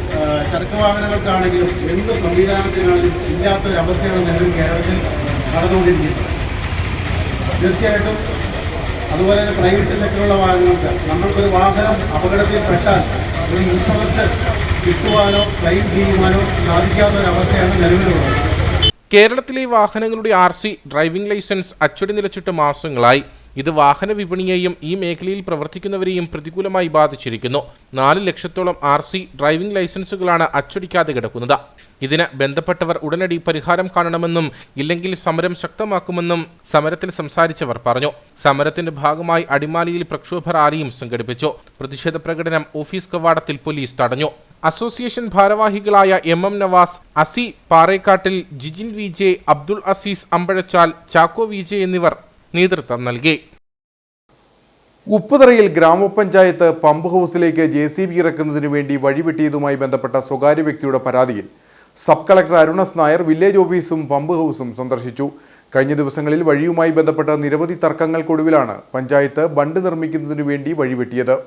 ചരക്ക് വാഹനങ്ങൾക്കാണെങ്കിലും എന്ത് സംവിധാനത്തിനാണെങ്കിലും ഇല്ലാത്തൊരവസ്ഥയാണ് നിലവിൽ കേരളത്തിൽ നടന്നുകൊണ്ടിരിക്കുന്നത്. തീർച്ചയായിട്ടും അതുപോലെ തന്നെ പ്രൈവറ്റ് സെക്ടറുള്ള വാഹനങ്ങൾക്ക് നമ്മൾക്കൊരു വാഹനം അപകടത്തിൽപ്പെട്ടാൽ ഒരു ഇൻഷുറൻസ് കിട്ടുവാനോ ക്ലെയിം ചെയ്യുവാനോ സാധിക്കാത്തൊരവസ്ഥയാണ് നിലവിലുള്ളത്. കേരളത്തിലെ വാഹനങ്ങളുടെ RC ഡ്രൈവിംഗ് ലൈസൻസ് അച്ചടി നിലച്ചിട്ട് മാസങ്ങളായി. ഇത് വാഹന വിപണിയെയും ഈ മേഖലയിൽ പ്രവർത്തിക്കുന്നവരെയും പ്രതികൂലമായി ബാധിച്ചിരിക്കുന്നു. 4 ലക്ഷത്തോളം RC ഡ്രൈവിംഗ് ലൈസൻസുകളാണ് അച്ചടിക്കാതെ കിടക്കുന്നത്. ഇതിന് ബന്ധപ്പെട്ടവർ ഉടനടി പരിഹാരം കാണണമെന്നും ഇല്ലെങ്കിൽ സമരം ശക്തമാക്കുമെന്നും സമരത്തിൽ സംസാരിച്ചവർ പറഞ്ഞു. സമരത്തിന്റെ ഭാഗമായി അടിമാലിയിൽ പ്രക്ഷോഭ റാലിയും സംഘടിപ്പിച്ചു. പ്രതിഷേധ പ്രകടനം ഓഫീസ് കവാടത്തിൽ പോലീസ് തടഞ്ഞു. അസോസിയേഷൻ ഭാരവാഹികളായ MM നവാസ്, അസി പാറേക്കാട്ടിൽ, ജിജിൻ VJ, അബ്ദുൾ അസീസ് അമ്പഴച്ചാൽ, ചാക്കോ VJ എന്നിവർ നേതൃത്വം നൽകി. ഉപ്പുതറയിൽ ഗ്രാമപഞ്ചായത്ത് പമ്പ് ഹൗസിലേക്ക് JCB ഇറക്കുന്നതിന് വേണ്ടി വഴിവെട്ടിയതുമായി ബന്ധപ്പെട്ട സ്വകാര്യ വ്യക്തിയുടെ പരാതിയിൽ sub collector Arun S Nair village ഓഫീസും പമ്പ് ഹൗസും സന്ദർശിച്ചു. കഴിഞ്ഞ ദിവസങ്ങളിൽ വഴിയുമായി ബന്ധപ്പെട്ട നിരവധി തർക്കങ്ങൾക്കൊടുവിലാണ് പഞ്ചായത്ത് ബണ്ട് നിർമ്മിക്കുന്നതിനു വേണ്ടി വഴിവെട്ടിയത്.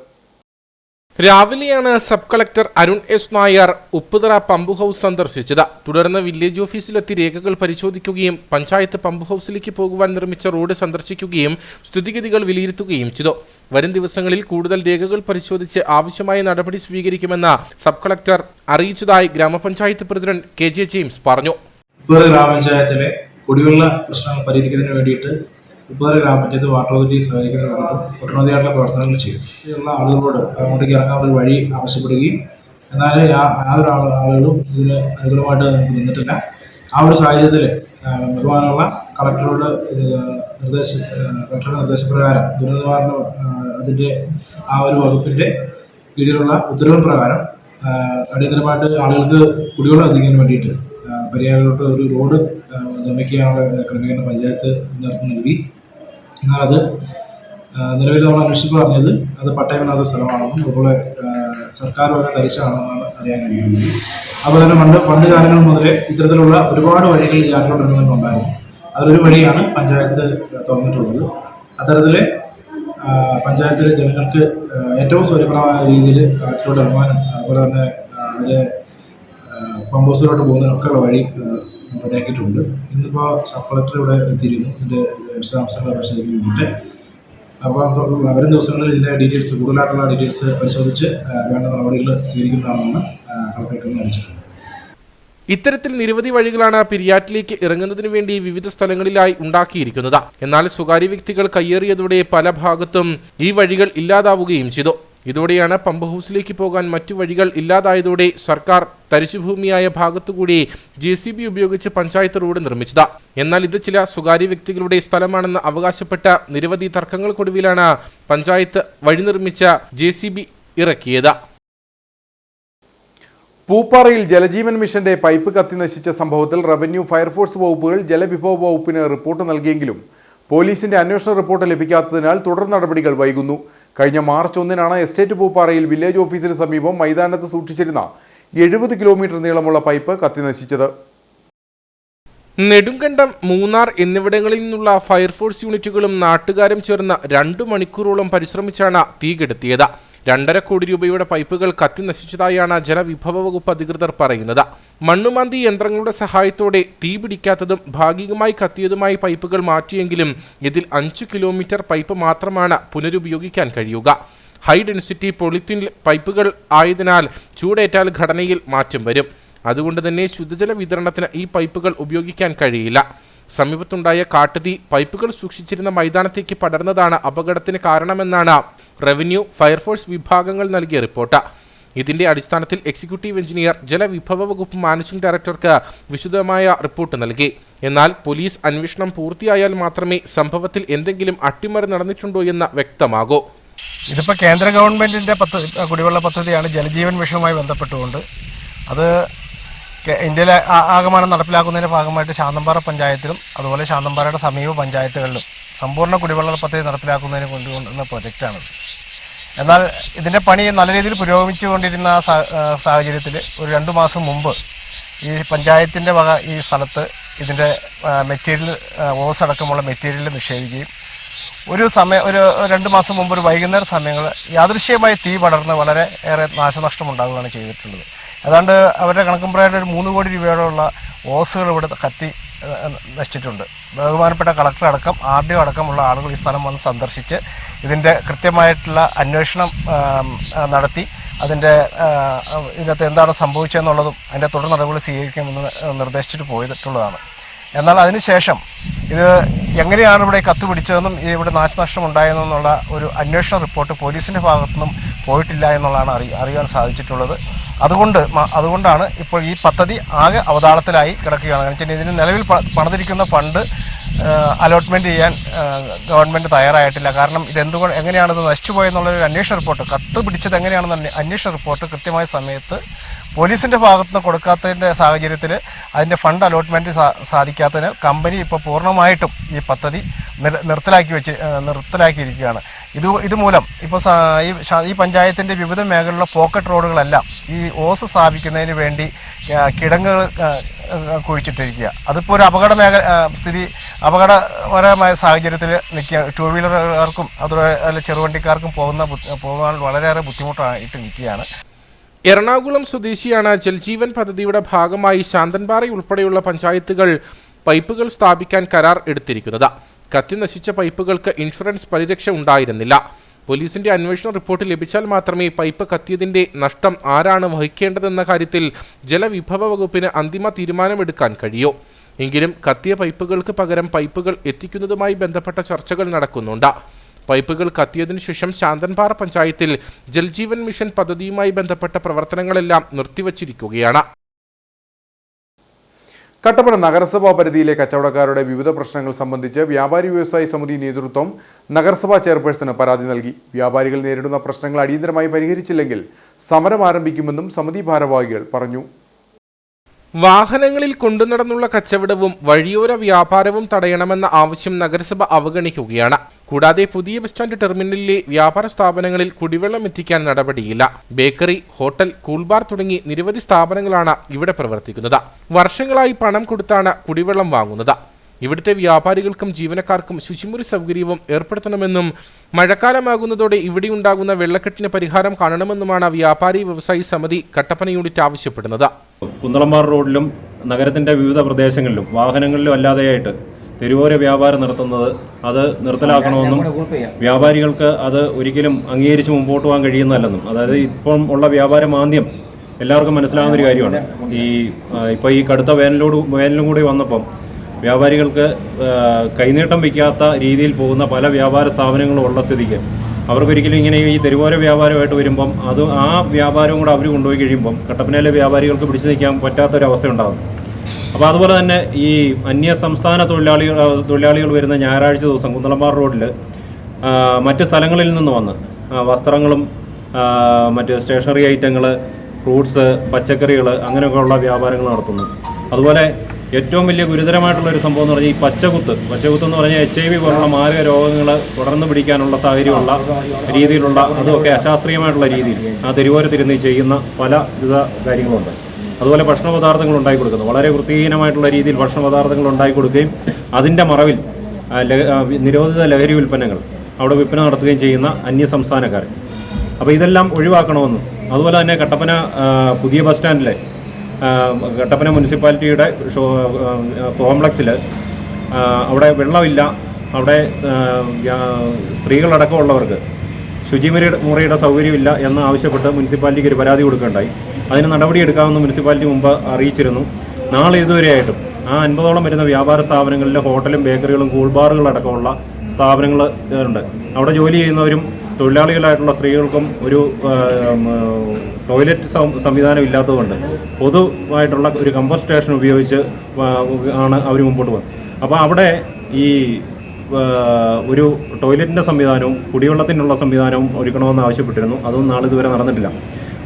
രാവിലെയാണ് sub collector Arun S. Nair Upputhara pump house സന്ദർശിച്ചത്. തുടർന്ന് വില്ലേജ് ഓഫീസിലെത്തി രേഖകൾ പരിശോധിക്കുകയും പഞ്ചായത്ത് പമ്പ് ഹൗസിലേക്ക് പോകുവാൻ നിർമ്മിച്ച റോഡ് സന്ദർശിക്കുകയും സ്ഥിതിഗതികൾ വിലയിരുത്തുകയും ചെയ്തു. വരും ദിവസങ്ങളിൽ കൂടുതൽ രേഖകൾ പരിശോധിച്ച് ആവശ്യമായ നടപടി സ്വീകരിക്കുമെന്ന് സബ് കളക്ടർ അറിയിച്ചതായി ഗ്രാമപഞ്ചായത്ത് പ്രസിഡന്റ് KJ ജെയിംസ് പറഞ്ഞു. ഉപ്പുതറ ഗ്രാമപഞ്ചായത്തിലെ കുടിവെള്ള പ്രശ്നങ്ങൾ പരിഹരിക്കുന്നതിന് വേണ്ടിയിട്ട് ഉപ്പുതറ ഗ്രാമപഞ്ചായത്ത് വാട്ടർ അതോറിറ്റി സഹായിക്കുന്നതിന് വേണ്ടിയിട്ടും ഒട്ടനവധിയായിട്ടുള്ള പ്രവർത്തനങ്ങൾ ചെയ്യും. ഉള്ള ആളുകളോട് അങ്ങോട്ടേക്ക് ഇറങ്ങാൻ ഒരു വഴി ആവശ്യപ്പെടുകയും എന്നാൽ യാതൊരു ആളുകളും ഇതിന് അനുകൂലമായിട്ട് നമുക്ക് നിന്നിട്ടില്ല. ആ ഒരു സാഹചര്യത്തിൽ ബഹുമാനമുള്ള കളക്ടറുടെ നിർദ്ദേശപ്രകാരം ദുരന്തനിവാരണ അതിൻ്റെ ആ ഒരു വകുപ്പിൻ്റെ കീഴിലുള്ള ഉത്തരവ് പ്രകാരം അടിയന്തരമായിട്ട് ആളുകൾക്ക് കുടിവെള്ളം എത്തിക്കുന്നതിന് വേണ്ടിയിട്ട് പരിയാരത്തോട്ട് ഒരു റോഡ് നിർമ്മിക്കാനുള്ള ക്രമീകരണം പഞ്ചായത്ത് നേതൃത്വം നൽകി. എന്നാൽ അത് നിലവിൽ നമ്മൾ അന്വേഷിച്ച് പറഞ്ഞത് അത് പട്ടയമില്ലാത്ത സ്ഥലമാണെന്നും അതുപോലെ സർക്കാർ വക തരിശാണെന്നാണ് അറിയാൻ കഴിയുന്നത്. അതുപോലെ തന്നെ പണ്ട് കാലങ്ങൾ മുതലേ ഇത്തരത്തിലുള്ള ഒരുപാട് വഴികൾ ഈ നാട്ടിലോട്ടിറങ്ങുന്നുണ്ടായിരുന്നു. അതിലൊരു വഴിയാണ് പഞ്ചായത്ത് തുറന്നിട്ടുള്ളത്. അത്തരത്തിൽ പഞ്ചായത്തിലെ ജനങ്ങൾക്ക് ഏറ്റവും സൗകര്യപ്രദമായ രീതിയിൽ നാട്ടിലോട്ട് ഇറങ്ങാനും അതുപോലെ തന്നെ അതിലെ പമ്പ് ഹൗസിലോട്ട് പോകുന്നതിനൊക്കെയുള്ള വഴി റെഡിയാക്കിയിട്ടുണ്ട്. ഇന്നിപ്പോൾ സബ് കളക്ടർ ഇവിടെ എത്തിയിരുന്നു ഇതിൻ്റെ വിശദാംശങ്ങൾ പരിശോധിക്കാൻ വേണ്ടിയിട്ട്. അപ്പോൾ വരും ദിവസങ്ങളിൽ ഇതിൻ്റെ ഡീറ്റെയിൽസ് കൂടുതലായിട്ടുള്ള ഡീറ്റെയിൽസ് പരിശോധിച്ച് വേണ്ട നടപടികൾ സ്വീകരിക്കുന്നതാണെന്ന് കളക്ടറേറ്റ് അറിയിച്ചിട്ടുണ്ട്. ഇത്തരത്തിൽ നിരവധി വഴികളാണ് പെരിയാറ്റിലേക്ക് ഇറങ്ങുന്നതിന് വേണ്ടി വിവിധ സ്ഥലങ്ങളിലായി ഉണ്ടാക്കിയിരിക്കുന്നത്. എന്നാൽ സ്വകാര്യ വ്യക്തികൾ കയ്യേറിയതോടെ പല ഭാഗത്തും ഈ വഴികൾ ഇല്ലാതാവുകയും ചെയ്തു. ഇതോടെയാണ് പമ്പ് ഹൗസിലേക്ക് പോകാൻ മറ്റു വഴികൾ ഇല്ലാതായതോടെ സർക്കാർ തരിശുഭൂമിയായ ഭാഗത്തുകൂടി JCB ഉപയോഗിച്ച് പഞ്ചായത്ത് റോഡ് നിർമ്മിച്ചത്. എന്നാൽ ഇത് ചില സ്വകാര്യ വ്യക്തികളുടെ സ്ഥലമാണെന്ന് അവകാശപ്പെട്ട നിരവധി തർക്കങ്ങൾക്കൊടുവിലാണ് പഞ്ചായത്ത് വഴി നിർമ്മിച്ച JCB ഇറക്കിയത്. പൂപ്പാറയിൽ ജലജീവൻ മിഷന്റെ പൈപ്പ് കത്തി നശിച്ച സംഭവത്തിൽ റവന്യൂ, ഫയർഫോഴ്സ് വകുപ്പുകൾ ജലവിഭവ വകുപ്പിന് റിപ്പോർട്ട് നൽകിയെങ്കിലും പോലീസിന്റെ അന്വേഷണ റിപ്പോർട്ട് ലഭിക്കാത്തതിനാൽ തുടർ നടപടികൾ വൈകുന്നു. കഴിഞ്ഞ മാർച്ച് 1-നാണ് എസ്റ്റേറ്റ് പൂപ്പാറയിൽ വില്ലേജ് ഓഫീസിന് സമീപം മൈതാനത്ത് സൂക്ഷിച്ചിരുന്ന 70 കിലോമീറ്റർ നീളമുള്ള പൈപ്പ് കത്തി നശിച്ചത്. നെടുങ്കണ്ടം, മൂന്നാർ എന്നിവിടങ്ങളിൽ നിന്നുള്ള ഫയർഫോഴ്സ് യൂണിറ്റുകളും നാട്ടുകാരും ചേർന്ന് 2 മണിക്കൂറോളം പരിശ്രമിച്ചാണ് തീ കെടുത്തിയത്. 2.5 കോടി രൂപയുടെ പൈപ്പുകൾ കത്തി നശിച്ചതായാണ് ജലവിഭവ വകുപ്പ് അധികൃതർ പറയുന്നത്. മണ്ണുമാന്തി യന്ത്രങ്ങളുടെ സഹായത്തോടെ തീ പിടിക്കാത്തതും ഭാഗികമായി കത്തിയതുമായി പൈപ്പുകൾ മാറ്റിയെങ്കിലും ഇതിൽ 5 കിലോമീറ്റർ പൈപ്പ് മാത്രമാണ് പുനരുപയോഗിക്കാൻ കഴിയുക. ഹൈ ഡെൻസിറ്റി പോളിത്തീൻ പൈപ്പുകൾ ആയതിനാൽ ചൂടേറ്റാൽ ഘടനയിൽ മാറ്റം വരും. അതുകൊണ്ട് തന്നെ ശുദ്ധജല വിതരണത്തിന് ഈ പൈപ്പുകൾ ഉപയോഗിക്കാൻ കഴിയില്ല. സമീപത്തുണ്ടായ കാട്ടുതീ പൈപ്പുകൾ സൂക്ഷിച്ചിരുന്ന മൈതാനത്തേക്ക് പടർന്നതാണ് അപകടത്തിന് കാരണമെന്നാണ് റവന്യൂ, ഫയർഫോഴ്സ് വിഭാഗങ്ങൾ നൽകിയ റിപ്പോർട്ട്. ഇതിന്റെ അടിസ്ഥാനത്തിൽ എക്സിക്യൂട്ടീവ് എഞ്ചിനീയർ ജലവിഭവ വകുപ്പ് മാനേജിംഗ് ഡയറക്ടർക്ക് വിശദമായ റിപ്പോർട്ട് നൽകി. എന്നാൽ പോലീസ് അന്വേഷണം പൂർത്തിയായാൽ മാത്രമേ സംഭവത്തിൽ എന്തെങ്കിലും അട്ടിമറി നടന്നിട്ടുണ്ടോ എന്ന് വ്യക്തമാകൂ. ഇതിപ്പോൾ കേന്ദ്ര ഗവൺമെൻറ്റിൻ്റെ കുടിവെള്ള പദ്ധതിയാണ് ജലജീവൻ മിഷനുമായി ബന്ധപ്പെട്ടുകൊണ്ട്. അത് ഇന്ത്യയിലെ ആകമാനം നടപ്പിലാക്കുന്നതിൻ്റെ ഭാഗമായിട്ട് ശാന്തമ്പാറ പഞ്ചായത്തിലും അതുപോലെ ശാന്തമ്പാറയുടെ സമീപ പഞ്ചായത്തുകളിലും സമ്പൂർണ്ണ കുടിവെള്ള പദ്ധതി നടപ്പിലാക്കുന്നതിന് കൊണ്ടുവന്ന പ്രൊജക്റ്റാണ്. എന്നാൽ ഇതിൻ്റെ പണി നല്ല രീതിയിൽ പുരോഗമിച്ചുകൊണ്ടിരുന്ന സാഹചര്യത്തിൽ ഒരു 2 മാസം മുമ്പ് ഈ പഞ്ചായത്തിൻ്റെ വക ഈ സ്ഥലത്ത് ഇതിൻ്റെ മെറ്റീരിയൽ ഓസ് അടക്കമുള്ള മെറ്റീരിയൽ നിക്ഷേപിക്കുകയും ഒരു 2 മാസം മുമ്പ് ഒരു വൈകുന്നേര സമയങ്ങൾ യാദൃശ്ചികമായി തീ പടർന്ന് വളരെ ഏറെ നാശനഷ്ടം ഉണ്ടാവുകയാണ് ചെയ്തിട്ടുള്ളത്. ഏതാണ്ട് അവരുടെ കണക്കും പ്രകാരം ഒരു 3 കോടി രൂപയോളമുള്ള ഓസുകൾ ഇവിടെ കത്തി നശിച്ചിട്ടുണ്ട്. ബഹുമാനപ്പെട്ട കളക്ടർ അടക്കം RDO അടക്കമുള്ള ആളുകൾ ഈ സ്ഥലം വന്ന് സന്ദർശിച്ച് ഇതിൻ്റെ കൃത്യമായിട്ടുള്ള അന്വേഷണം നടത്തി ഇതിനകത്ത് എന്താണ് സംഭവിച്ചതെന്നുള്ളതും അതിൻ്റെ തുടർ നടപടികൾ സ്വീകരിക്കുമെന്ന് നിർദ്ദേശിച്ചിട്ട് പോയിട്ടുള്ളതാണ്. എന്നാൽ അതിനുശേഷം ഇത് എങ്ങനെയാണ് ഇവിടെ കത്തുപിടിച്ചതെന്നും ഇവിടെ നാശനഷ്ടം ഉണ്ടായതെന്നുള്ള ഒരു അന്വേഷണ റിപ്പോർട്ട് പോലീസിൻ്റെ ഭാഗത്തുനിന്നും പോയിട്ടില്ല എന്നുള്ളതാണ് അറിയാൻ സാധിച്ചിട്ടുള്ളത്. അതുകൊണ്ടാണ് ഇപ്പോൾ ഈ പദ്ധതി ആകെ അവതാളത്തിലായി കിടക്കുകയാണ്. കാരണം വെച്ചാൽ ഇതിന് നിലവിൽ പണിതിരിക്കുന്ന ഫണ്ട് അലോട്ട്മെൻറ്റ് ചെയ്യാൻ ഗവൺമെൻറ് തയ്യാറായിട്ടില്ല. കാരണം എങ്ങനെയാണിത് നശിച്ചു പോയെന്നുള്ളൊരു അന്വേഷണ റിപ്പോർട്ട്, കത്ത് പിടിച്ചത് എങ്ങനെയാണെന്ന് അന്വേഷണ റിപ്പോർട്ട് കൃത്യമായ സമയത്ത് പോലീസിൻ്റെ ഭാഗത്തുനിന്ന് കൊടുക്കാത്തതിൻ്റെ സാഹചര്യത്തിൽ അതിൻ്റെ ഫണ്ട് അലോട്ട്മെൻറ്റ് സാധിക്കാത്തതിനാൽ കമ്പനി ഇപ്പോൾ പൂർണ്ണമായിട്ടും ഈ പദ്ധതി നിർത്തലാക്കിയിരിക്കുകയാണ്. ഇതുമൂലം ഇപ്പോൾ ഈ പഞ്ചായത്തിൻ്റെ വിവിധ മേഖലയിലുള്ള പോക്കറ്റ് റോഡുകളെല്ലാം ഈ ഓസ് സ്ഥാപിക്കുന്നതിന് വേണ്ടി കിടങ്ങുകൾ കുഴിച്ചിട്ടിരിക്കുക. അതിപ്പോൾ ഒരു അപകടപരമായ സാഹചര്യത്തിൽ നിൽക്കുക. 2 വീലറുകാർക്കും അതുപോലെ ചെറുവണ്ടിക്കാർക്കും പോകാൻ വളരെയേറെ ബുദ്ധിമുട്ടായിട്ട് നിൽക്കുകയാണ്. എറണാകുളം സ്വദേശിയാണ് ജൽജീവൻ പദ്ധതിയുടെ ഭാഗമായി ശാന്തൻപാറ ഉൾപ്പെടെയുള്ള പഞ്ചായത്തുകൾ പൈപ്പുകൾ സ്ഥാപിക്കാൻ കരാർ എടുത്തിരിക്കുന്നത്. കത്തി നശിച്ച പൈപ്പുകൾക്ക് ഇൻഷുറൻസ് പരിരക്ഷ ഉണ്ടായിരുന്നില്ല. പോലീസിന്റെ അന്വേഷണ റിപ്പോർട്ട് ലഭിച്ചാൽ മാത്രമേ പൈപ്പ് കത്തിയതിന്റെ നഷ്ടം ആരാണ് വഹിക്കേണ്ടതെന്ന കാര്യത്തിൽ ജലവിഭവ വകുപ്പിന് അന്തിമ തീരുമാനമെടുക്കാൻ കഴിയൂ. എങ്കിലും കത്തിയ പൈപ്പുകൾക്ക് പകരം പൈപ്പുകൾ എത്തിക്കുന്നതുമായി ബന്ധപ്പെട്ട ചർച്ചകൾ നടക്കുന്നുണ്ട്. പൈപ്പുകൾ കത്തിയതിനു ശേഷം ശാന്തൻപാറ പഞ്ചായത്തിൽ ജൽജീവൻ മിഷൻ പദ്ധതിയുമായി ബന്ധപ്പെട്ട പ്രവർത്തനങ്ങളെല്ലാം നിർത്തിവച്ചിരിക്കുകയാണ്. കട്ടപ്പന നഗരസഭാ പരിധിയിലെ കച്ചവടക്കാരുടെ വിവിധ പ്രശ്നങ്ങൾ സംബന്ധിച്ച് വ്യാപാരി വ്യവസായി സമിതി നേതൃത്വം നഗരസഭാ ചെയർപേഴ്സന് പരാതി നൽകി. വ്യാപാരികൾ നേരിടുന്ന പ്രശ്നങ്ങൾ അടിയന്തരമായി പരിഹരിച്ചില്ലെങ്കിൽ സമരം ആരംഭിക്കുമെന്നും സമിതി ഭാരവാഹികൾ പറഞ്ഞു. വാഹനങ്ങളിൽ കൊണ്ടുനടന്നുള്ള കച്ചവടവും വഴിയോര വ്യാപാരവും തടയണമെന്ന ആവശ്യം നഗരസഭ അവഗണിക്കുകയാണ്. കൂടാതെ പുതിയ ബസ് സ്റ്റാൻഡ് ടെർമിനലിലെ വ്യാപാര സ്ഥാപനങ്ങളിൽ കുടിവെള്ളം എത്തിക്കാൻ നടപടിയില്ല. ബേക്കറി, ഹോട്ടൽ, കൂൾബാർ തുടങ്ങി നിരവധി സ്ഥാപനങ്ങളാണ് ഇവിടെ പ്രവർത്തിക്കുന്നത്. വർഷങ്ങളായി പണം കൊടുത്താണ് കുടിവെള്ളം വാങ്ങുന്നത്. ഇവിടുത്തെ വ്യാപാരികൾക്കും ജീവനക്കാർക്കും ശുചിമുറി സൗകര്യവും ഏർപ്പെടുത്തണമെന്നും മഴക്കാലമാകുന്നതോടെ ഇവിടെയുണ്ടാകുന്ന വെള്ളക്കെട്ടിന് പരിഹാരം കാണണമെന്നുമാണ് വ്യാപാരി വ്യവസായി സമിതി കട്ടപ്പന യൂണിറ്റ് ആവശ്യപ്പെടുന്നത്. കുന്തളംപാറ റോഡിലും നഗരത്തിൻ്റെ വിവിധ പ്രദേശങ്ങളിലും വാഹനങ്ങളിലും അല്ലാതെയായിട്ട് തെരുവോര വ്യാപാരം നടത്തുന്നത് അത് നിർത്തലാക്കണമെന്നും വ്യാപാരികൾക്ക് അത് ഒരിക്കലും അംഗീകരിച്ച് മുമ്പോട്ട് പോകാൻ കഴിയുന്നതല്ലെന്നും, അതായത് ഇപ്പം ഉള്ള വ്യാപാര മാന്ദ്യം എല്ലാവർക്കും മനസ്സിലാകുന്ന ഒരു കാര്യമാണ്. ഇപ്പോൾ ഈ കടുത്ത വേനലും കൂടി വന്നപ്പം വ്യാപാരികൾക്ക് കൈനീട്ടം വയ്ക്കാത്ത രീതിയിൽ പോകുന്ന പല വ്യാപാര സ്ഥാപനങ്ങളും ഉള്ള സ്ഥിതിക്ക് അവർക്കൊരിക്കലും ഇങ്ങനെ ഈ തെരുവോര വ്യാപാരമായിട്ട് വരുമ്പം ആ വ്യാപാരവും കൂടെ അവർ കൊണ്ടുപോയി കഴിയുമ്പം കട്ടപ്പനയിലെ വ്യാപാരികൾക്ക് പിടിച്ചു നിൽക്കാൻ പറ്റാത്തൊരവസ്ഥ ഉണ്ടാകും. അപ്പോൾ അതുപോലെ തന്നെ ഈ അന്യ സംസ്ഥാന തൊഴിലാളികൾ വരുന്ന ഞായറാഴ്ച ദിവസം കുന്തളംപാറ റോഡിൽ മറ്റ് സ്ഥലങ്ങളിൽ നിന്ന് വന്ന് വസ്ത്രങ്ങളും മറ്റ് സ്റ്റേഷനറി ഐറ്റങ്ങൾ, ഫ്രൂട്ട്സ്, പച്ചക്കറികൾ അങ്ങനെയൊക്കെയുള്ള വ്യാപാരങ്ങൾ നടത്തുന്നു. അതുപോലെ ഏറ്റവും വലിയ ഗുരുതരമായിട്ടുള്ളൊരു സംഭവം എന്ന് പറഞ്ഞാൽ ഈ പച്ചകുത്ത് എന്ന് പറഞ്ഞാൽ HIV പോലുള്ള മാരക രോഗങ്ങൾ തുടർന്ന് പിടിക്കാനുള്ള സാഹചര്യമുള്ള രീതിയിലുള്ള അതുമൊക്കെ അശാസ്ത്രീയമായിട്ടുള്ള രീതിയിൽ ആ തെരുവോരത്തിരുന്ന് ചെയ്യുന്ന പല വിധ കാര്യങ്ങളുണ്ട്. അതുപോലെ ഭക്ഷണ പദാർത്ഥങ്ങൾ ഉണ്ടാക്കി കൊടുക്കുന്നു. വളരെ വൃത്തിഹീനമായിട്ടുള്ള രീതിയിൽ ഭക്ഷണ പദാർത്ഥങ്ങൾ ഉണ്ടാക്കി കൊടുക്കുകയും അതിൻ്റെ മറവിൽ നിരോധിത ലഹരി ഉൽപ്പന്നങ്ങൾ അവിടെ വിൽപ്പന നടത്തുകയും ചെയ്യുന്ന അന്യസംസ്ഥാനക്കാർ. അപ്പോൾ ഇതെല്ലാം ഒഴിവാക്കണമെന്നും അതുപോലെ തന്നെ കട്ടപ്പന പുതിയ ബസ് സ്റ്റാൻഡിലെ കട്ടപ്പന മുനിസിപ്പാലിറ്റിയുടെ കോംപ്ലക്സിൽ അവിടെ വെള്ളമില്ല, അവിടെ സ്ത്രീകളടക്കമുള്ളവർക്ക് ശുചിമുറിയുടെ സൗകര്യമില്ല എന്ന് ആവശ്യപ്പെട്ട് മുനിസിപ്പാലിറ്റിക്ക് ഒരു പരാതി കൊടുക്കുകയുണ്ടായി. അതിന് നടപടിയെടുക്കാമെന്ന് മുനിസിപ്പാലിറ്റി മുമ്പ് അറിയിച്ചിരുന്നു. നാളെ ഇതുവരെയായിട്ടും ആ 50ഓളം വരുന്ന വ്യാപാര സ്ഥാപനങ്ങളിലെ ഹോട്ടലും ബേക്കറികളും കൂൾബാറുകളടക്കമുള്ള സ്ഥാപനങ്ങൾ ഉണ്ട്. അവിടെ ജോലി ചെയ്യുന്നവരും തൊഴിലാളികളായിട്ടുള്ള സ്ത്രീകൾക്കും ഒരു ടോയ്ലറ്റ് സംവിധാനം ഇല്ലാത്തതുകൊണ്ട് പൊതുവായിട്ടുള്ള ഒരു കമ്പോസ്റ്റ് സ്റ്റേഷൻ ഉപയോഗിച്ച് ആണ് അവർ മുമ്പോട്ട് പോകുന്നത്. അപ്പോൾ അവിടെ ഈ ഒരു ടോയ്ലറ്റിൻ്റെ സംവിധാനവും കുടിവെള്ളത്തിനുള്ള സംവിധാനവും ഒരുക്കണമെന്ന് ആവശ്യപ്പെട്ടിരുന്നു. അതൊന്നും നാളെ ഇതുവരെ നടന്നിട്ടില്ല.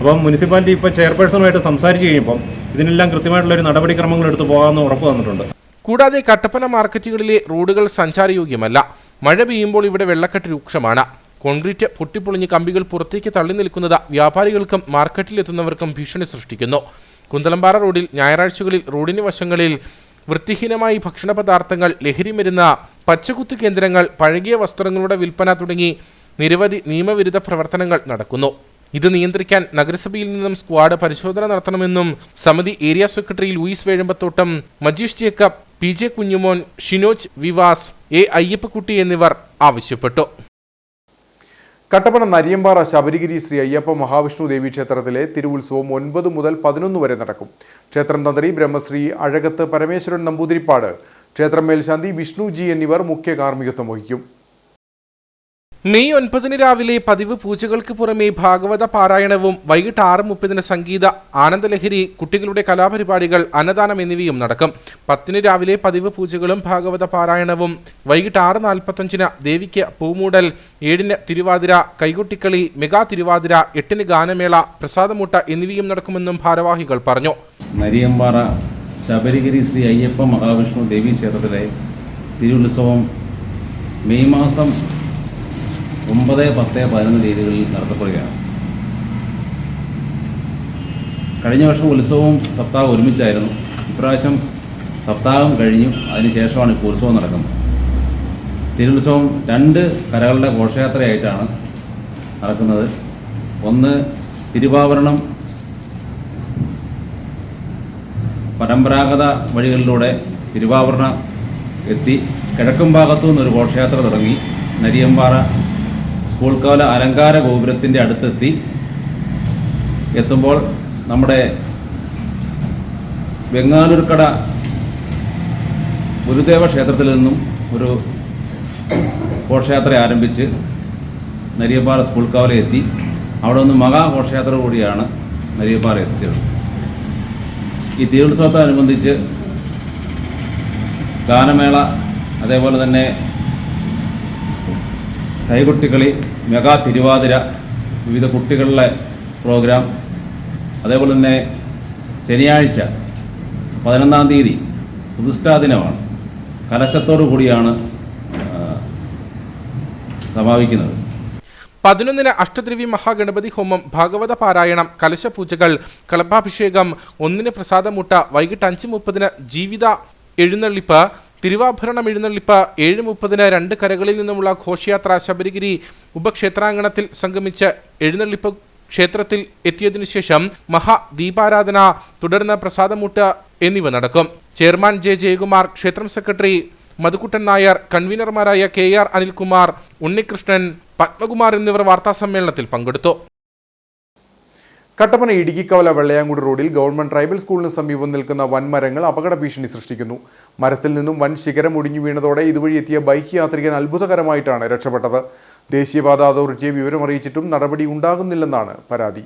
അപ്പം മുനിസിപ്പാലിറ്റി ഇപ്പോൾ ചെയർപേഴ്സണുമായിട്ട് സംസാരിച്ച് കഴിയുമ്പം ഇതിനെല്ലാം കൃത്യമായിട്ടുള്ള ഒരു നടപടിക്രമങ്ങൾ എടുത്തു പോകാമെന്ന് ഉറപ്പ് തന്നിട്ടുണ്ട്. കൂടാതെ കട്ടപ്പന മാർക്കറ്റുകളിലെ റോഡുകൾ സഞ്ചാരയോഗ്യമല്ല. മഴ പെയ്യുമ്പോൾ ഇവിടെ വെള്ളക്കെട്ട് രൂക്ഷമാണ്. കോൺക്രീറ്റ് പൊട്ടിപ്പൊളിഞ്ഞ് കമ്പികൾ പുറത്തേക്ക് തള്ളി നിൽക്കുന്നത് വ്യാപാരികൾക്കും മാർക്കറ്റിലെത്തുന്നവർക്കും ഭീഷണി സൃഷ്ടിക്കുന്നു. കുന്തളംപാറ റോഡിൽ ഞായറാഴ്ചകളിൽ റോഡിന് വശങ്ങളിൽ വൃത്തിഹീനമായി ഭക്ഷണ പദാർത്ഥങ്ങൾ, ലഹരിമരുന്ന്, പച്ചക്കുത്ത് കേന്ദ്രങ്ങൾ, പഴകിയ വസ്ത്രങ്ങളുടെ വിൽപ്പന തുടങ്ങി നിരവധി നിയമവിരുദ്ധ പ്രവർത്തനങ്ങൾ നടക്കുന്നു. ഇത് നിയന്ത്രിക്കാൻ നഗരസഭയിൽ നിന്നും സ്ക്വാഡ് പരിശോധന നടത്തണമെന്നും സമിതി area secretary Louis Vezhambathottam, Majeesh Jacob, PJ Kunjumon, Shinoj Vivas, Ayyappakutty എന്നിവർ ആവശ്യപ്പെട്ടു. കട്ടപ്പന നരിയമ്പാറ ശബരിഗിരി ശ്രീ അയ്യപ്പ മഹാവിഷ്ണു ദേവി ക്ഷേത്രത്തിലെ തിരുവുത്സവം 9 മുതൽ 11 വരെ നടക്കും. ക്ഷേത്രം തന്ത്രി ബ്രഹ്മശ്രീ അഴകത്ത് പരമേശ്വരൻ നമ്പൂതിരിപ്പാട്, ക്ഷേത്രം മേൽശാന്തി വിഷ്ണുജി എന്നിവർ മുഖ്യ കാർമ്മികത്വം വഹിക്കും. മെയ് 9 രാവിലെ പതിവ് പൂജകൾക്ക് പുറമെ ഭാഗവത പാരായണവും വൈകിട്ട് 6:30 സംഗീത, ആനന്ദലഹരി, കുട്ടികളുടെ കലാപരിപാടികൾ, അന്നദാനം എന്നിവയും നടക്കും. 10 രാവിലെ പതിവ് പൂജകളും ഭാഗവത പാരായണവും, വൈകിട്ട് 6:45 ദേവിക്ക് പൂമൂടൽ, 7 തിരുവാതിര, കൈകൊട്ടിക്കളി, മെഗാ തിരുവാതിര, 8 ഗാനമേള, പ്രസാദമൂട്ട എന്നിവയും നടക്കുമെന്നും ഭാരവാഹികൾ പറഞ്ഞു. നരിയമ്പാറ ശബരിഗിരി ശ്രീ അയ്യപ്പ മഹാവിഷ്ണു ദേവി ക്ഷേത്രത്തിലെ തിരുവുത്സവം മെയ് മാസം 9, 10, 11 തീയതികളിൽ നടത്തപ്പെടുകയാണ്. കഴിഞ്ഞ വർഷം ഉത്സവവും സപ്താഹം ഒരുമിച്ചായിരുന്നു. ഇപ്രാവശ്യം സപ്താഹം കഴിഞ്ഞു, അതിനുശേഷമാണ് ഇപ്പോൾ ഉത്സവം നടക്കുന്നത്. തിരുവുത്സവം 2 കരകളുടെ ഘോഷയാത്രയായിട്ടാണ് നടക്കുന്നത്. ഒന്ന് തിരുവാഭരണം പരമ്പരാഗത വഴികളിലൂടെ തിരുവാഭരണം എത്തി കിഴക്കും ഭാഗത്തു നിന്നൊരു ഘോഷയാത്ര തുടങ്ങി നരിയമ്പാറ സ്കൂൾ കാല അലങ്കാര ഗോപുരത്തിൻ്റെ അടുത്തെത്തി എത്തുമ്പോൾ നമ്മുടെ വെങ്ങാലൂർക്കട ഗുരുദേവ ക്ഷേത്രത്തിൽ നിന്നും ഒരു ഘോഷയാത്ര ആരംഭിച്ച് നരിയമ്പാറ സ്കൂൾ കാവല എത്തി അവിടെ നിന്ന് മഹാഘോഷയാത്ര കൂടിയാണ് നരിയമ്പാറ എത്തിച്ചത്. ഈ തിരുവുത്സവത്തോടനുബന്ധിച്ച് ഗാനമേള, അതേപോലെ തന്നെ കൈകൊട്ടിക്കളി, മെഗാ തിരുവാതിര, വിവിധ കുട്ടികളുടെ പ്രോഗ്രാം, അതേപോലെ തന്നെ ശനിയാഴ്ച 11-ാം തീയതി പ്രതിഷ്ഠാ ദിനമാണ്. കലശത്തോടു കൂടിയാണ് സമാപിക്കുന്നത്. 11 അഷ്ടദ്രവ്യ മഹാഗണപതി ഹോമം, ഭാഗവത പാരായണം, കലശപൂജകൾ, കളഭാഭിഷേകം, 1 പ്രസാദമുട്ട, വൈകിട്ട് 5:30 ജീവിത എഴുന്നള്ളിപ്പ്, തിരുവാഭരണം എഴുന്നള്ളിപ്പ്, 7:30 2 കരകളിൽ നിന്നുമുള്ള ഘോഷയാത്ര ശബരിഗിരി ഉപക്ഷേത്രാങ്കണത്തിൽ സംഗമിച്ച് എഴുന്നള്ളിപ്പ് ക്ഷേത്രത്തിൽ എത്തിയതിനു ശേഷം മഹാദീപാരാധന, തുടർന്ന് പ്രസാദമൂട്ട് എന്നിവ നടക്കും. ചെയർമാൻ ജെ ജയകുമാർ, ക്ഷേത്രം സെക്രട്ടറി മധുക്കുട്ടൻ നായർ, കൺവീനർമാരായ KR അനിൽകുമാർ, ഉണ്ണികൃഷ്ണൻ, പത്മകുമാർ എന്നിവർ വാർത്താസമ്മേളനത്തിൽ പങ്കെടുത്തു. കട്ടപ്പന ഇടുക്കിക്കവല വെള്ളയാങ്കുടി റോഡിൽ ഗവൺമെന്റ് ട്രൈബൽ സ്കൂളിന് സമീപം നിൽക്കുന്ന വൻമരങ്ങൾ അപകട ഭീഷണി സൃഷ്ടിക്കുന്നു. മരത്തിൽ നിന്നും വൻ ശിഖരം ഒടിഞ്ഞു വീണതോടെ ഇതുവഴി എത്തിയ ബൈക്ക് യാത്രികൻ അത്ഭുതകരമായിട്ടാണ് രക്ഷപ്പെട്ടത്. ദേശീയപാത അതോറിറ്റിയെ വിവരമറിയിച്ചിട്ടും നടപടി ഉണ്ടാകുന്നില്ലെന്നാണ് പരാതി.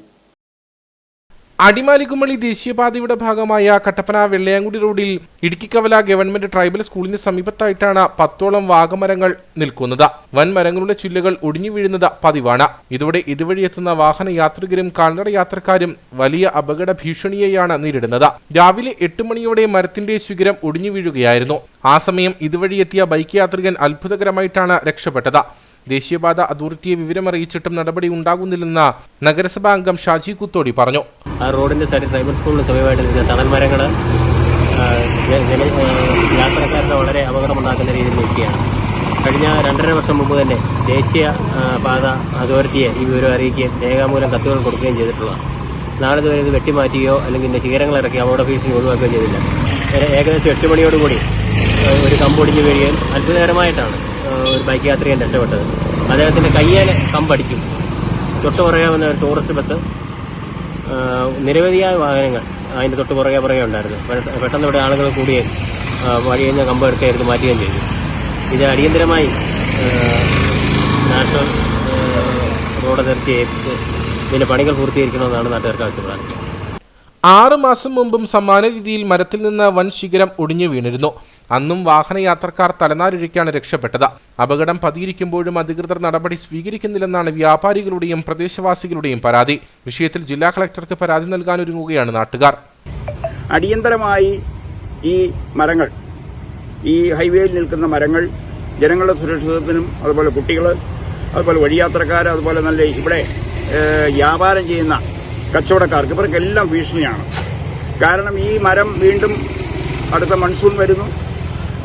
അടിമാലികുമളി ദേശീയപാതയുടെ ഭാഗമായ കട്ടപ്പന വെള്ളയാങ്കുടി റോഡിൽ ഇടുക്കിക്കവല ഗവൺമെന്റ് ട്രൈബൽ സ്കൂളിന് സമീപത്തായിട്ടാണ് 10ഓളം വാഗമരങ്ങൾ നിൽക്കുന്നത്. വൻമരങ്ങളുടെ ചില്ലുകൾ ഒടിഞ്ഞു വീഴുന്നത് പതിവാണ്. ഇതോടെ ഇതുവഴി എത്തുന്ന വാഹന യാത്രികരും കാൽനട യാത്രക്കാരും വലിയ അപകട ഭീഷണിയെയാണ് നേരിടുന്നത്. രാവിലെ 8 മണിയോടെ മരത്തിന്റെ ശിഖരം ഒടിഞ്ഞു വീഴുകയായിരുന്നു. ആ സമയം ഇതുവഴി എത്തിയ ബൈക്ക് യാത്രികൻ അത്ഭുതകരമായിട്ടാണ് രക്ഷപ്പെട്ടത്. ദേശീയപാത അതോറിറ്റിയെ വിവരമറിയിച്ചിട്ടും നടപടി ഉണ്ടാകുന്നില്ലെന്ന് നഗരസഭാ അംഗം ഷാജി കുത്തോടി പറഞ്ഞു. ആ റോഡിന്റെ സൈഡിൽ ട്രൈബൽ സ്കൂളിന് സമീപമായിട്ട് നിൽക്കുന്ന തണൽ മരങ്ങൾ യാത്രക്കാർക്ക് വളരെ അപകടമുണ്ടാക്കുന്ന രീതിയിൽ നിൽക്കുകയാണ്. കഴിഞ്ഞ 2.5 വർഷം മുമ്പ് തന്നെ ദേശീയ പാത അതോറിറ്റിയെ ഈ വിവരം അറിയിക്കുകയും രേഖാമൂലം കത്തുകൾ കൊടുക്കുകയും ചെയ്തിട്ടുള്ളതാണ്. നാളെ ഇതുവരെ ഇത് വെട്ടിമാറ്റുകയോ അല്ലെങ്കിൽ ഇതിൻ്റെ ശിഖരങ്ങൾ ഇറക്കി അപകട ഭീഷണി ഒഴിവാക്കുകയോ ചെയ്തില്ല. ഏകദേശം 8 മണിയോടുകൂടി ഒരു കമ്പൊടിഞ്ഞ് വീഴുകയും അത്ഭുതകരമായിട്ടാണ് ഒരു ബൈക്ക് യാത്രികൻ രക്ഷപ്പെട്ടത്. അദ്ദേഹത്തിൻ്റെ കയ്യേൽ കമ്പടിച്ചു. തൊട്ട് പുറകെ വന്ന ഒരു ടൂറിസ്റ്റ് ബസ്, നിരവധിയായ വാഹനങ്ങൾ അതിൻ്റെ തൊട്ട് പുറകെ ഉണ്ടായിരുന്നു. പെട്ടെന്ന് ഇവിടെ ആളുകൾ കൂടുകയും വഴിയിൽ നിന്ന് കമ്പ് എടുത്ത് മാറ്റുകയും ചെയ്തു. ഇത് അടിയന്തരമായി നാഷണൽ റോഡ് അതോറിറ്റിയെ ഏൽപ്പിച്ച് ഇതിൻ്റെ പണികൾ പൂർത്തീകരിക്കണമെന്നാണ് നാട്ടുകാർക്ക് ആവശ്യപ്പെടുന്നത്. 6 മാസം മുമ്പും സമാന രീതിയിൽ മരത്തിൽ നിന്ന് വൻ ശിഖരം ഒടിഞ്ഞു വീണിരുന്നു. അന്നും വാഹനയാത്രക്കാർ തലനാരിഴയ്ക്കാണ് രക്ഷപ്പെട്ടത്. അപകടം പതിയിരിക്കുമ്പോഴും അധികൃതർ നടപടി സ്വീകരിക്കുന്നില്ലെന്നാണ് വ്യാപാരികളുടെയും പ്രദേശവാസികളുടെയും പരാതി. വിഷയത്തിൽ ജില്ലാ കളക്ടർക്ക് പരാതി നൽകാനൊരുങ്ങുകയാണ് നാട്ടുകാർ. അടിയന്തരമായി ഈ മരങ്ങൾ, ഈ ഹൈവേയിൽ നിൽക്കുന്ന മരങ്ങൾ ജനങ്ങളുടെ സുരക്ഷിതത്വത്തിനും അതുപോലെ കുട്ടികൾ, അതുപോലെ വഴിയാത്രക്കാർ, അതുപോലെ നല്ല ഇവിടെ വ്യാപാരം ചെയ്യുന്ന കച്ചവടക്കാർക്ക് ഇവർക്കെല്ലാം ഭീഷണിയാണ്. കാരണം ഈ മരം വീണ്ടും അടുത്ത മൺസൂൺ വരുന്നു.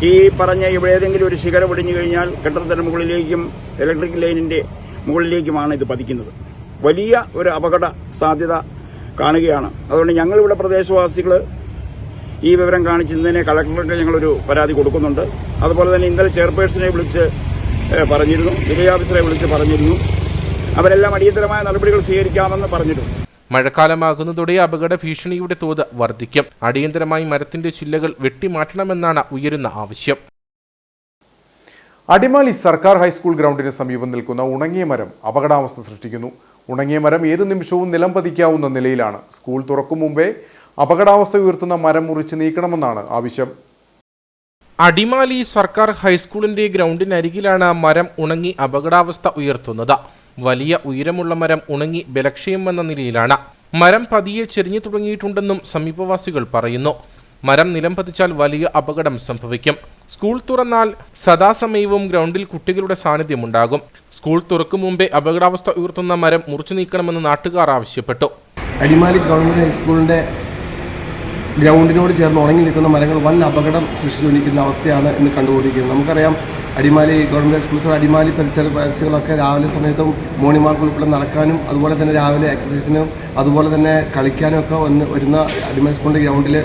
ഈ പറഞ്ഞ ഇവിടെ ഏതെങ്കിലും ഒരു ശിഖരം ഒടിഞ്ഞു കഴിഞ്ഞാൽ കെട്ടിടത്തിന് മുകളിലേക്കും ഇലക്ട്രിക് ലൈനിൻ്റെ മുകളിലേക്കുമാണ് ഇത് പതിക്കുന്നത്. വലിയ ഒരു അപകട സാധ്യത കാണുകയാണ്. അതുകൊണ്ട് ഞങ്ങളിവിടെ പ്രദേശവാസികൾ ഈ വിവരം കാണിച്ചതിനെ കളക്ടർക്ക് ഞങ്ങളൊരു പരാതി കൊടുക്കുന്നുണ്ട്. അതുപോലെ തന്നെ ഇന്നലെ ചെയർപേഴ്സണെ വിളിച്ച് പറഞ്ഞിരുന്നു, വില്ലേജ് ഓഫീസറെ വിളിച്ച് പറഞ്ഞിരുന്നു. അവരെല്ലാം അടിയന്തരമായ നടപടികൾ സ്വീകരിക്കാമെന്ന് പറഞ്ഞിരുന്നു. മഴക്കാലമാകുന്നതോടെ അപകട ഭീഷണിയുടെ തോത് വർദ്ധിക്കും. അടിയന്തരമായി മരത്തിന്റെ ചില്ലകൾ വെട്ടിമാറ്റണമെന്നാണ് ഉയരുന്ന ആവശ്യം. അടിമാലി സർക്കാർ ഹൈസ്കൂൾ ഗ്രൗണ്ടിന് സമീപം നിൽക്കുന്ന ഉണങ്ങിയ മരം അപകടാവസ്ഥ സൃഷ്ടിക്കുന്നു. ഉണങ്ങിയ മരം ഏതു നിമിഷവും നിലം പതിക്കാവുന്ന നിലയിലാണ്. സ്കൂൾ തുറക്കും മുമ്പേ അപകടാവസ്ഥ ഉയർത്തുന്ന മരം മുറിച്ച് നീക്കണമെന്നാണ് ആവശ്യം. അടിമാലി സർക്കാർ ഹൈസ്കൂളിന്റെ ഗ്രൗണ്ടിനരികിലാണ് മരം ഉണങ്ങി അപകടാവസ്ഥ ഉയർത്തുന്നത്. വലിയ ഉയരമുള്ള മരം ഉണങ്ങി ബലക്ഷയം വന്ന നിലയിലാണ്. മരം പതിയെ ചെരിഞ്ഞു തുടങ്ങിയിട്ടുണ്ടെന്നും സമീപവാസികൾ പറയുന്നു. മരം നിലം പതിച്ചാൽ വലിയ അപകടം സംഭവിക്കും. സ്കൂൾ തുറന്നാൽ സദാസമയവും ഗ്രൗണ്ടിൽ കുട്ടികളുടെ സാന്നിധ്യമുണ്ടാകും. സ്കൂൾ തുറക്കും മുമ്പേ അപകടാവസ്ഥ ഉയർത്തുന്ന മരം മുറിച്ചു നീക്കണമെന്ന് നാട്ടുകാർ ആവശ്യപ്പെട്ടു. അടിമാലി ഗവൺമെൻറ് ഹൈസ്കൂളിൻ്റെ ഗ്രൗണ്ടിനോട് ചേർന്ന് ഉണങ്ങി നിൽക്കുന്ന മരങ്ങൾ വൻ അപകടം സൃഷ്ടിച്ചുകൊണ്ടിരിക്കുന്ന അവസ്ഥയാണ് ഇന്ന് കണ്ടുകൊണ്ടിരിക്കുന്നത്. നമുക്കറിയാം, അടിമാലി ഗവൺമെൻറ് സ്കൂൾസ്, അടിമാലി പ്രദേശങ്ങളൊക്കെ രാവിലെ സമയത്തും മോർണിംഗ് വാക്ക് ഉൾപ്പെടെ നടക്കാനും അതുപോലെ തന്നെ രാവിലെ എക്സസൈസിനും അതുപോലെ തന്നെ കളിക്കാനും ഒക്കെ വരുന്ന അടിമാലി സ്കൂളിൻ്റെ ഗ്രൗണ്ടിൽ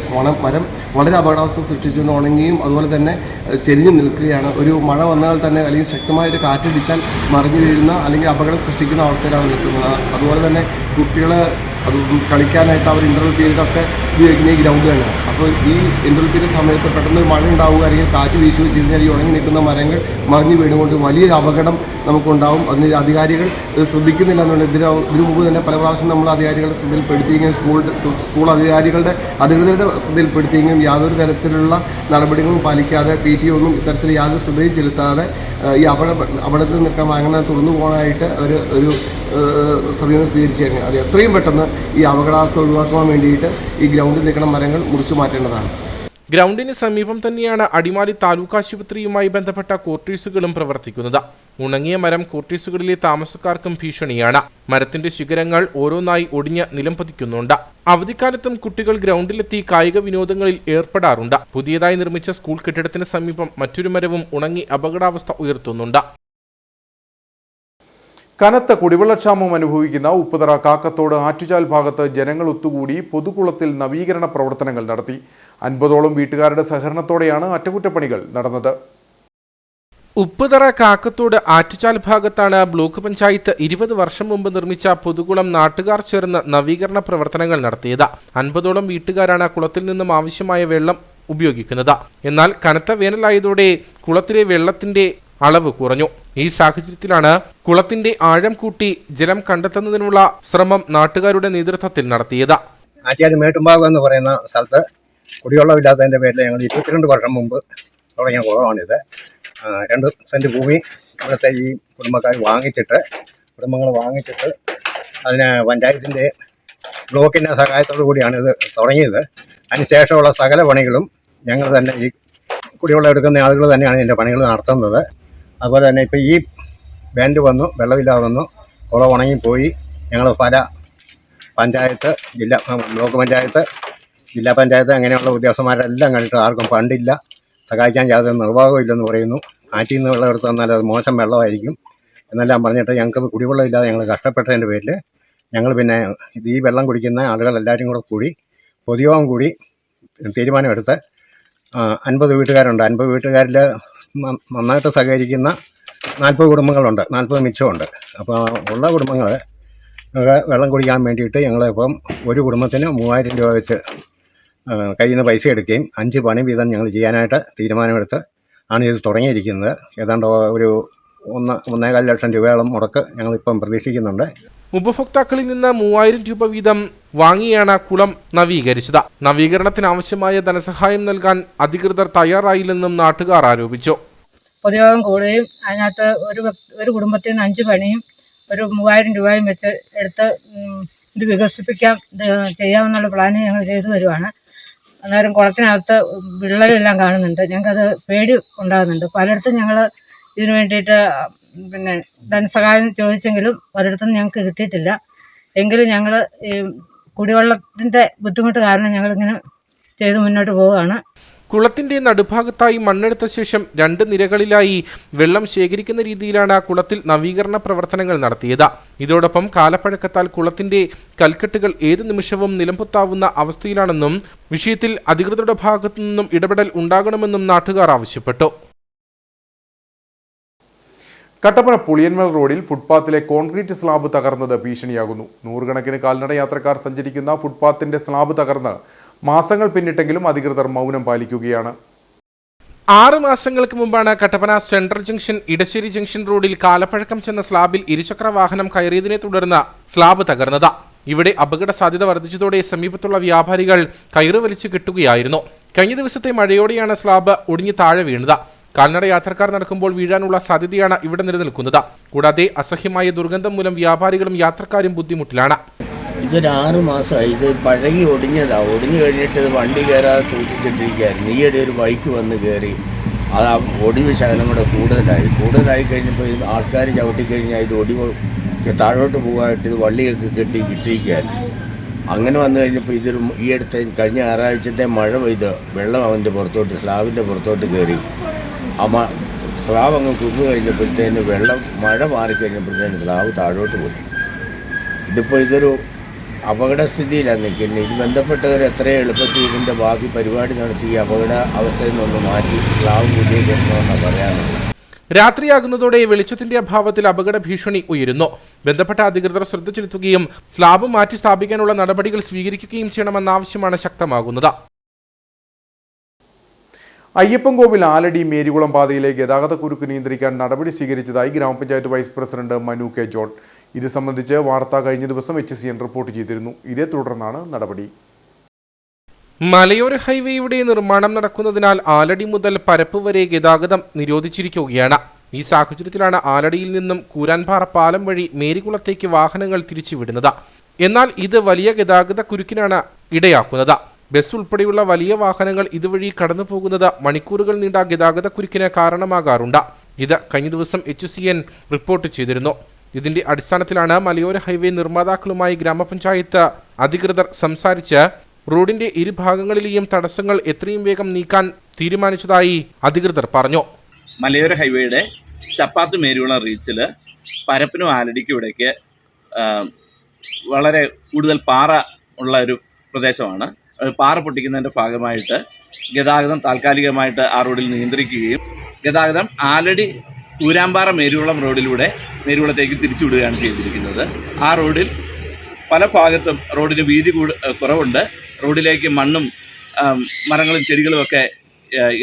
മരം വളരെ അപകടാവസ്ഥ സൃഷ്ടിച്ചുകൊണ്ട് ഉണങ്ങിയും അതുപോലെ തന്നെ ചെരിഞ്ഞു നിൽക്കുകയാണ്. ഒരു മഴ വന്നാൽ തന്നെ അല്ലെങ്കിൽ ശക്തമായൊരു കാറ്റടിച്ചാൽ മറിഞ്ഞു വീഴുന്ന അല്ലെങ്കിൽ അപകടം സൃഷ്ടിക്കുന്ന അവസ്ഥയിലാണ് നിൽക്കുന്നത്. അതുപോലെ തന്നെ കുട്ടികൾ അത് കളിക്കാനായിട്ട് അവർ ഇൻ്റർവൽ പീരീഡൊക്കെ ഉപയോഗിക്കുന്ന ഈ ഗ്രൗണ്ട് തന്നെയാണ്. അപ്പോൾ ഈ ഇൻ്റർവൽ പീരീഡ് സമയത്ത് പെട്ടെന്ന് മഴ ഉണ്ടാവുക അല്ലെങ്കിൽ കാറ്റ് വീശുകയോ ചെയ്ത് കഴിഞ്ഞാൽ ഈ ഉണങ്ങി നിൽക്കുന്ന മരങ്ങൾ മറിഞ്ഞു വീണുകൊണ്ട് വലിയൊരു അപകടം നമുക്കുണ്ടാവും. അതിന് അധികാരികൾ ശ്രദ്ധിക്കുന്നില്ല എന്നുള്ളത് ഇതിനു മുമ്പ് തന്നെ പല പ്രാവശ്യം നമ്മൾ അധികാരികളുടെ ശ്രദ്ധയിൽപ്പെടുത്തിയെങ്കിലും സ്കൂൾ അധികാരികളുടെ അധികൃതരുടെ ശ്രദ്ധയിൽപ്പെടുത്തിയെങ്കിലും യാതൊരു തരത്തിലുള്ള നടപടികളും പാലിക്കാതെ PTO ഒന്നും ഇത്തരത്തിൽ യാതൊരു ശ്രദ്ധയും ചെലുത്താതെ ഈ അപകടത്തിൽ നിൽക്കാൻ അങ്ങനെ തുറന്നു പോകാനായിട്ട് ഒരു സമീപനം സ്വീകരിച്ചു കഴിഞ്ഞാൽ അത് എത്രയും പെട്ടെന്ന് ഈ അപകടാവസ്ഥ ഒഴിവാക്കാൻ വേണ്ടിയിട്ട് ഈ ഗ്രൗണ്ടിൽ നിൽക്കുന്ന മരങ്ങൾ മുറിച്ചു മാറ്റേണ്ടതാണ്. ഗ്രൗണ്ടിന് സമീപം തന്നെയാണ് അടിമാലി താലൂക്ക് ആശുപത്രിയുമായി ബന്ധപ്പെട്ട ക്വാർട്ടേഴ്സുകളും പ്രവർത്തിക്കുന്നത്. ഉണങ്ങിയ മരം ക്വാർട്ടേഴ്സുകളിലെ താമസക്കാർക്കും ഭീഷണിയാണ്. മരത്തിന്റെ ശിഖരങ്ങൾ ഓരോന്നായി ഒടിഞ്ഞ് നിലം പതിക്കുന്നുണ്ട്. അവധിക്കാലത്തും കുട്ടികൾ ഗ്രൗണ്ടിലെത്തി കായിക വിനോദങ്ങളിൽ ഏർപ്പെടാറുണ്ട്. പുതിയതായി നിർമ്മിച്ച സ്കൂൾ കെട്ടിടത്തിന് സമീപം മറ്റൊരു മരവും ഉണങ്ങി അപകടാവസ്ഥ ഉയർത്തുന്നുണ്ട്. കനത്ത കുടിവെള്ളക്ഷാമം അനുഭവിക്കുന്ന ഉപ്പുതറ കാക്കത്തോട് ആറ്റുചാൽ ഭാഗത്ത് ജനങ്ങൾ ഒത്തുകൂടി പൊതുകുളത്തിൽ നവീകരണ പ്രവർത്തനങ്ങൾ നടത്തി. 50ഓളം വീട്ടുകാരുടെ സഹകരണത്തോടെയാണ് അറ്റകുറ്റപ്പണികൾ നടന്നത്. ഉപ്പുതറ കാക്കത്തോട് ആറ്റുചാൽ ഭാഗത്താണ് ബ്ലോക്ക് പഞ്ചായത്ത് 20 വർഷം മുമ്പ് നിർമ്മിച്ച പൊതുകുളം നാട്ടുകാർ ചേർന്ന് നവീകരണ പ്രവർത്തനങ്ങൾ നടത്തിയത്. 50ഓളം വീട്ടുകാരാണ് കുളത്തിൽ നിന്നും ആവശ്യമായ വെള്ളം ഉപയോഗിക്കുന്നത്. എന്നാൽ കനത്ത വേനലായതോടെ കുളത്തിലെ വെള്ളത്തിന്റെ അളവ് കുറഞ്ഞു. ഈ സാഹചര്യത്തിലാണ് കുളത്തിന്റെ ആഴം കൂട്ടി ജലം കണ്ടെത്തുന്നതിനുള്ള ശ്രമം നാട്ടുകാരുടെ നേതൃത്വത്തിൽ നടത്തിയത്. ആറ്റുചാൽ മേട്ടുംഭാഗം എന്ന് പറയുന്ന സ്ഥലത്ത് കുടിവെള്ളമില്ലാത്തതിൻ്റെ പേരിൽ ഞങ്ങൾ 22 വർഷം മുമ്പ് തുടങ്ങിയ കുളമാണിത്. 2 സെൻറ്റ് ഭൂമി ഇവിടുത്തെ ഈ കുടുംബങ്ങൾ വാങ്ങിച്ചിട്ട് അതിന് പഞ്ചായത്തിൻ്റെ ബ്ലോക്കിൻ്റെ സഹായത്തോടു കൂടിയാണ് ഇത് തുടങ്ങിയത്. അതിനുശേഷമുള്ള സകല പണികളും ഞങ്ങൾ തന്നെ ഈ കുടിവെള്ളം എടുക്കുന്ന ആളുകൾ തന്നെയാണ് ഇതിൻ്റെ പണികൾ നടത്തുന്നത്. അതുപോലെ തന്നെ ഇപ്പോൾ ഈ ബാൻഡ് വന്നു, വെള്ളമില്ലാതെ വന്നു, കുളം ഉണങ്ങിപ്പോയി. ഞങ്ങൾ പല പഞ്ചായത്ത്, ബ്ലോക്ക് പഞ്ചായത്ത്, ജില്ലാ പഞ്ചായത്ത് അങ്ങനെയുള്ള ഉദ്യോഗസ്ഥന്മാരെല്ലാം കണ്ടിട്ട് ആർക്കും ഫണ്ടില്ല, സഹായിക്കാൻ യാതൊരു നിർവാഹവും ഇല്ലെന്ന് പറയുന്നു. ആറ്റിൽ നിന്ന് വെള്ളം എടുത്ത് തന്നാൽ അത് മോശം വെള്ളമായിരിക്കും എന്നെല്ലാം പറഞ്ഞിട്ട് ഞങ്ങൾക്ക് കുടിവെള്ളമില്ലാതെ ഞങ്ങൾ കഷ്ടപ്പെട്ടതിൻ്റെ പേരിൽ ഞങ്ങൾ പിന്നെ ഈ വെള്ളം കുടിക്കുന്ന ആളുകളെല്ലാവരും കൂടി പൊതുയോഗം കൂടി തീരുമാനമെടുത്ത് 50 വീട്ടുകാരുണ്ട്. 50 വീട്ടുകാരിൽ നന്നായിട്ട് സഹകരിക്കുന്ന 40 കുടുംബങ്ങളുണ്ട്, 40 മിച്ചമുണ്ട്. അപ്പോൾ ഉള്ള കുടുംബങ്ങൾ വെള്ളം കുടിക്കാൻ വേണ്ടിയിട്ട് ഞങ്ങളിപ്പം ഒരു കുടുംബത്തിന് 3000 രൂപ വെച്ച് കയ്യിൽ നിന്ന് പൈസ എടുക്കുകയും 5 പണി വീതം ഞങ്ങൾ ചെയ്യാനായിട്ട് തീരുമാനമെടുത്ത് ആണ് ഇത് തുടങ്ങിയിരിക്കുന്നത്. ഏതാണ്ട് ഒരു 1.25 ലക്ഷം രൂപയോളം മുടക്ക് ഞങ്ങളിപ്പം പ്രതീക്ഷിക്കുന്നുണ്ട്. ഉപഭോക്താക്കളിൽ നിന്ന് 3000 രൂപ വീതം വാങ്ങിയാണ് കുളം നവീകരിച്ചത്. നവീകരണത്തിനാവശ്യമായ ധനസഹായം നൽകാൻ അധികൃതർ തയ്യാറായില്ലെന്നും നാട്ടുകാർ ആരോപിച്ചു. പൊതുയോഗം കൂടുകയും അതിനകത്ത് ഒരു കുടുംബത്തിന് 5 പണിയും ഒരു 3000 രൂപയും വെച്ച് എടുത്ത് ഇത് വികസിപ്പിക്കാൻ ചെയ്യാമെന്നുള്ള പ്ലാന് ഞങ്ങൾ ചെയ്തു വരുവാണ്. അന്നേരം കുളത്തിനകത്ത് വിള്ളലെല്ലാം കാണുന്നുണ്ട്. ഞങ്ങൾക്കത് പേടി ഉണ്ടാകുന്നുണ്ട്. പലയിടത്തും ഞങ്ങൾ ഇതിനു വേണ്ടിയിട്ട് പിന്നെ ധനസഹായം ചോദിച്ചെങ്കിലും പലയിടത്തും ഞങ്ങൾക്ക് കിട്ടിയിട്ടില്ല. എങ്കിലും ഞങ്ങൾ ഈ കുടിവെള്ളത്തിൻ്റെ ബുദ്ധിമുട്ട് കാരണം ഞങ്ങളിങ്ങനെ ചെയ്ത് മുന്നോട്ട് പോവുകയാണ്. കുളത്തിന്റെ നടുഭാഗത്തായി മണ്ണെടുത്ത ശേഷം 2 നിരകളിലായി വെള്ളം ശേഖരിക്കുന്ന രീതിയിലാണ് കുളത്തിൽ നവീകരണ പ്രവർത്തനങ്ങൾ നടത്തിയത്. ഇതോടൊപ്പം കാലപ്പഴക്കത്താൽ കുളത്തിന്റെ കൽക്കെട്ടുകൾ ഏത് നിമിഷവും നിലംപൊത്താവുന്ന അവസ്ഥയിലാണെന്നും വിഷയത്തിൽ അധികൃതരുടെ ഭാഗത്തു നിന്നും ഇടപെടൽ ഉണ്ടാകണമെന്നും നാട്ടുകാർ ആവശ്യപ്പെട്ടു. കട്ടപ്പന പുളിയന്മൽ റോഡിൽ ഫുട്പാത്തിലെ കോൺക്രീറ്റ് സ്ലാബ് തകർന്നത് ഭീഷണിയാകുന്നു. നൂറുകണക്കിന് കാൽനട യാത്രക്കാർ സഞ്ചരിക്കുന്ന ഫുട്പാത്തിന്റെ സ്ലാബ് തകർന്ന് മാസങ്ങൾ പിന്നിട്ടെങ്കിലും അധികൃതർ മൗനം പാലിക്കുകയാണ്. 6 മാസങ്ങൾക്ക് മുമ്പാണ് Kattappana central junction Edassery junction റോഡിൽ കാലപ്പഴക്കം ചെന്ന സ്ലാബിൽ ഇരുചക്ര വാഹനം കയറിയതിനെ തുടർന്ന് സ്ലാബ് തകർന്നത്. ഇവിടെ അപകട സാധ്യത വർദ്ധിച്ചതോടെ സമീപത്തുള്ള വ്യാപാരികൾ കയറ് വലിച്ചു കെട്ടുകയായിരുന്നു. കഴിഞ്ഞ ദിവസത്തെ മഴയോടെയാണ് സ്ലാബ് ഒടിഞ്ഞ് താഴെ വീണത്. കാൽനട യാത്രക്കാർ നടക്കുമ്പോൾ വീഴാനുള്ള സാധ്യതയാണ് ഇവിടെ നിലനിൽക്കുന്നത്. കൂടാതെ അസഹ്യമായ ദുർഗന്ധം മൂലം വ്യാപാരികളും യാത്രക്കാരും ബുദ്ധിമുട്ടിലാണ്. ഇതൊരു 6 മാസമായി. ഇത് പഴകി ഒടിഞ്ഞതാണ്. ഒടിഞ്ഞു കഴിഞ്ഞിട്ട് വണ്ടി കയറാതെ സൂക്ഷിച്ചിട്ടിരിക്കുകയായിരുന്നു. ഈയിടെ ഒരു ബൈക്ക് വന്ന് കയറി അത് ആ ഒടിവ് ശകലം കൂടെ കൂടുതലായി കഴിഞ്ഞപ്പോൾ ആൾക്കാർ ചവിട്ടിക്കഴിഞ്ഞാൽ ഇത് ഒടിവ് താഴോട്ട് പോകാനായിട്ട് ഇത് വള്ളിയൊക്കെ കെട്ടി ഇട്ടിരിക്കുകയായിരുന്നു. അങ്ങനെ വന്നു കഴിഞ്ഞപ്പോൾ ഇതൊരു ഈ അടുത്ത കഴിഞ്ഞ ഞായറാഴ്ചത്തെ മഴ പെയ്ത് വെള്ളം അവൻ്റെ പുറത്തോട്ട് സ്ലാബിൻ്റെ പുറത്തോട്ട് കയറി. സ്ലാബ് അങ്ങ് കുന്നു കഴിഞ്ഞപ്പോഴത്തേന് വെള്ളം മഴ മാറിക്കഴിഞ്ഞപ്പോഴത്തേന് സ്ലാബ് താഴോട്ട് പോയി. ഇതിപ്പോൾ ഇതൊരു അപകടസ്ഥിതിയിലാണ് നിൽക്കുന്നത്. ഇത് ബന്ധപ്പെട്ടവർ എത്രയും എളുപ്പത്തിൽ ഇതിൻ്റെ ബാക്കി പരിപാടി നടത്തി ഈ അപകട അവസ്ഥയിൽ നിന്ന് മാറ്റി സ്ലാബ് പുതിയ കെട്ടണമെന്നാണ് പറയാനുള്ളത്. രാത്രിയാകുന്നതോടെ വെളിച്ചത്തിന്റെ അഭാവത്തിൽ അപകട ഭീഷണി ഉയരുന്നു. ബന്ധപ്പെട്ട അധികൃതർ ശ്രദ്ധ ചെലുത്തുകയും സ്ലാബ് മാറ്റി സ്ഥാപിക്കാനുള്ള നടപടികൾ സ്വീകരിക്കുകയും ചെയ്യണമെന്ന ആവശ്യമാണ് ശക്തമാകുന്നത്. അയ്യപ്പൻകോവിൽ ആലടി മേരികുളം പാതയിലെ ഗതാഗതക്കുരുക്ക് നിയന്ത്രിക്കാൻ നടപടി സ്വീകരിച്ചതായി ഗ്രാമപഞ്ചായത്ത് vice president Manu K John. ഇത് സംബന്ധിച്ച് വാർത്ത കഴിഞ്ഞ ദിവസം HCN റിപ്പോർട്ട് ചെയ്തിരുന്നു. ഇതേ തുടർന്നാണ് നടപടി. മലയോര ഹൈവേയുടെ നിർമ്മാണം നടക്കുന്നതിനാൽ ആലടി മുതൽ പരപ്പ് വരെ ഗതാഗതം നിരോധിച്ചിരിക്കുകയാണ്. ഈ സാഹചര്യത്തിലാണ് ആലടിയിൽ നിന്നും കൂരാൻപാറ പാലം വഴി മേരികുളത്തേക്ക് വാഹനങ്ങൾ തിരിച്ചുവിടുന്നത്. എന്നാൽ ഇത് വലിയ ഗതാഗത കുരുക്കിനാണ് ഇടയാക്കുന്നത്. ബസ് ഉൾപ്പെടെയുള്ള വലിയ വാഹനങ്ങൾ ഇതുവഴി കടന്നു പോകുന്നത് മണിക്കൂറുകൾ നീണ്ട ഗതാഗത കുരുക്കിന് കാരണമാകാറുണ്ട്. ഇത് കഴിഞ്ഞ ദിവസം HCN റിപ്പോർട്ട് ചെയ്തിരുന്നു. ഇതിന്റെ അടിസ്ഥാനത്തിലാണ് മലയോര ഹൈവേ നിർമ്മാതാക്കളുമായി ഗ്രാമപഞ്ചായത്ത് അധികൃതർ സംസാരിച്ച് റോഡിന്റെ ഇരുഭാഗങ്ങളിലെയും തടസ്സങ്ങൾ എത്രയും വേഗം നീക്കാൻ തീരുമാനിച്ചതായി അധികൃതർ പറഞ്ഞു. മലയോര ഹൈവേയുടെ ചപ്പാത്ത് മേരികുളം റീച്ചിൽ പരപ്പിനും ആലടിക്കും ഇടയ്ക്ക് വളരെ കൂടുതൽ പാറ ഉള്ള ഒരു പ്രദേശമാണ്. പാറ പൊട്ടിക്കുന്നതിൻ്റെ ഭാഗമായിട്ട് ഗതാഗതം താൽക്കാലികമായിട്ട് ആ റോഡിൽ നിയന്ത്രിക്കുകയും ഗതാഗതം ആലടി കൂരാമ്പാറ മേരികുളം റോഡിലൂടെ മേരികുളത്തേക്ക് തിരിച്ചുവിടുകയാണ് ചെയ്തിരിക്കുന്നത്. ആ റോഡിൽ പല ഭാഗത്തും റോഡിന് വീതി കുറവുണ്ട്. റോഡിലേക്ക് മണ്ണും മരങ്ങളും ചെടികളും ഒക്കെ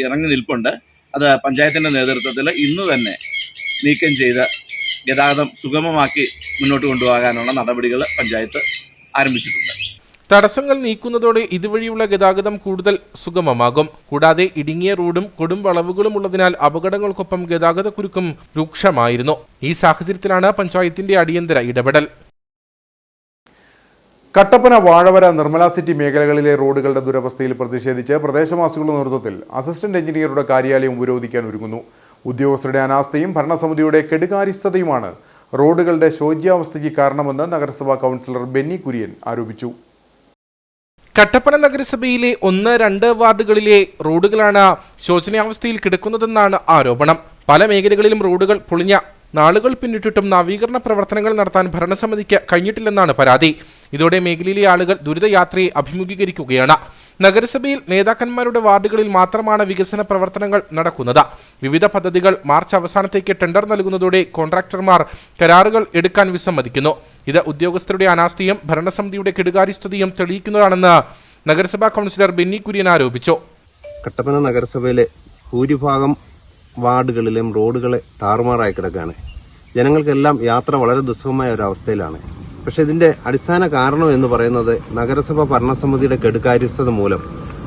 ഇറങ്ങി നിൽപ്പുണ്ട്. അത് പഞ്ചായത്തിൻ്റെ നേതൃത്വത്തിൽ ഇന്ന് തന്നെ നീക്കം ചെയ്ത് ഗതാഗതം സുഗമമാക്കി മുന്നോട്ട് കൊണ്ടുപോകാനുള്ള നടപടികൾ പഞ്ചായത്ത് ആരംഭിച്ചിട്ടുണ്ട്. തടസ്സങ്ങൾ നീക്കുന്നതോടെ ഇതുവഴിയുള്ള ഗതാഗതം കൂടുതൽ സുഗമമാകും. കൂടാതെ ഇടുങ്ങിയ റോഡും കൊടും വളവുകളും ഉള്ളതിനാൽ അപകടങ്ങൾക്കൊപ്പം ഗതാഗതക്കുരുക്കും രൂക്ഷമായിരുന്നു. ഈ സാഹചര്യത്തിലാണ് പഞ്ചായത്തിന്റെ അടിയന്തര ഇടപെടൽ. കട്ടപ്പന വാഴവര നിർമ്മല സിറ്റി മേഖലകളിലെ റോഡുകളുടെ ദുരവസ്ഥയിൽ പ്രതിഷേധിച്ച് പ്രദേശവാസികളുടെ നേതൃത്വത്തിൽ അസിസ്റ്റന്റ് എഞ്ചിനീയറുടെ കാര്യാലയം ഉപരോധിക്കാൻ ഒരുങ്ങുന്നു. ഉദ്യോഗസ്ഥരുടെ അനാസ്ഥയും ഭരണസമിതിയുടെ കെടുകാര്യസ്ഥതയുമാണ് റോഡുകളുടെ ശോച്യാവസ്ഥയ്ക്ക് കാരണമെന്ന് നഗരസഭാ കൗൺസിലർ ബെന്നി കുര്യൻ ആരോപിച്ചു. കട്ടപ്പന നഗരസഭയിലെ 1, 2 വാർഡുകളിലെ റോഡുകളാണ് ശോചനീയാവസ്ഥയിൽ കിടക്കുന്നതെന്നാണ് ആരോപണം. പല മേഖലകളിലും റോഡുകൾ പൊളിഞ്ഞ നാളുകൾ പിന്നിട്ടിട്ടും നവീകരണ പ്രവർത്തനങ്ങൾ നടത്താൻ ഭരണസമിതിക്ക് കഴിഞ്ഞിട്ടില്ലെന്നാണ് പരാതി. ഇതോടെ മേഖലയിലെ ആളുകൾ ദുരിതയാത്രയെ അഭിമുഖീകരിക്കുകയാണ്. നഗരസഭയിൽ നേതാക്കന്മാരുടെ വാർഡുകളിൽ മാത്രമാണ് വികസന പ്രവർത്തനങ്ങൾ നടക്കുന്നത്. വിവിധ പദ്ധതികൾ മാർച്ച് അവസാനത്തേക്ക് ടെൻഡർ നൽകുന്നതോടെ കോൺട്രാക്ടർമാർ കരാറുകൾ എടുക്കാൻ വിസമ്മതിക്കുന്നു. ഇത് ഉദ്യോഗസ്ഥരുടെ അനാസ്ഥയും ഭരണസമിതിയുടെ കെടുകാര്യസ്ഥതയും തെളിയിക്കുന്നതാണെന്ന് നഗരസഭാ കൗൺസിലർ ബെന്നി കുര്യൻ ആരോപിച്ചു. കട്ടപ്പന നഗരസഭയിലെ ഭൂരിഭാഗം വാർഡുകളിലെയും റോഡുകളെ താറുമാറായി കിടക്കുകയാണ്. ജനങ്ങൾക്കെല്ലാം യാത്ര വളരെ ദുസ്സഹമായ ഒരു അവസ്ഥയിലാണ്. പക്ഷേ ഇതിൻ്റെ അടിസ്ഥാന കാരണം എന്ന് പറയുന്നത് നഗരസഭ ഭരണസമിതിയുടെ കെടുകാര്യസ്ഥത മൂലം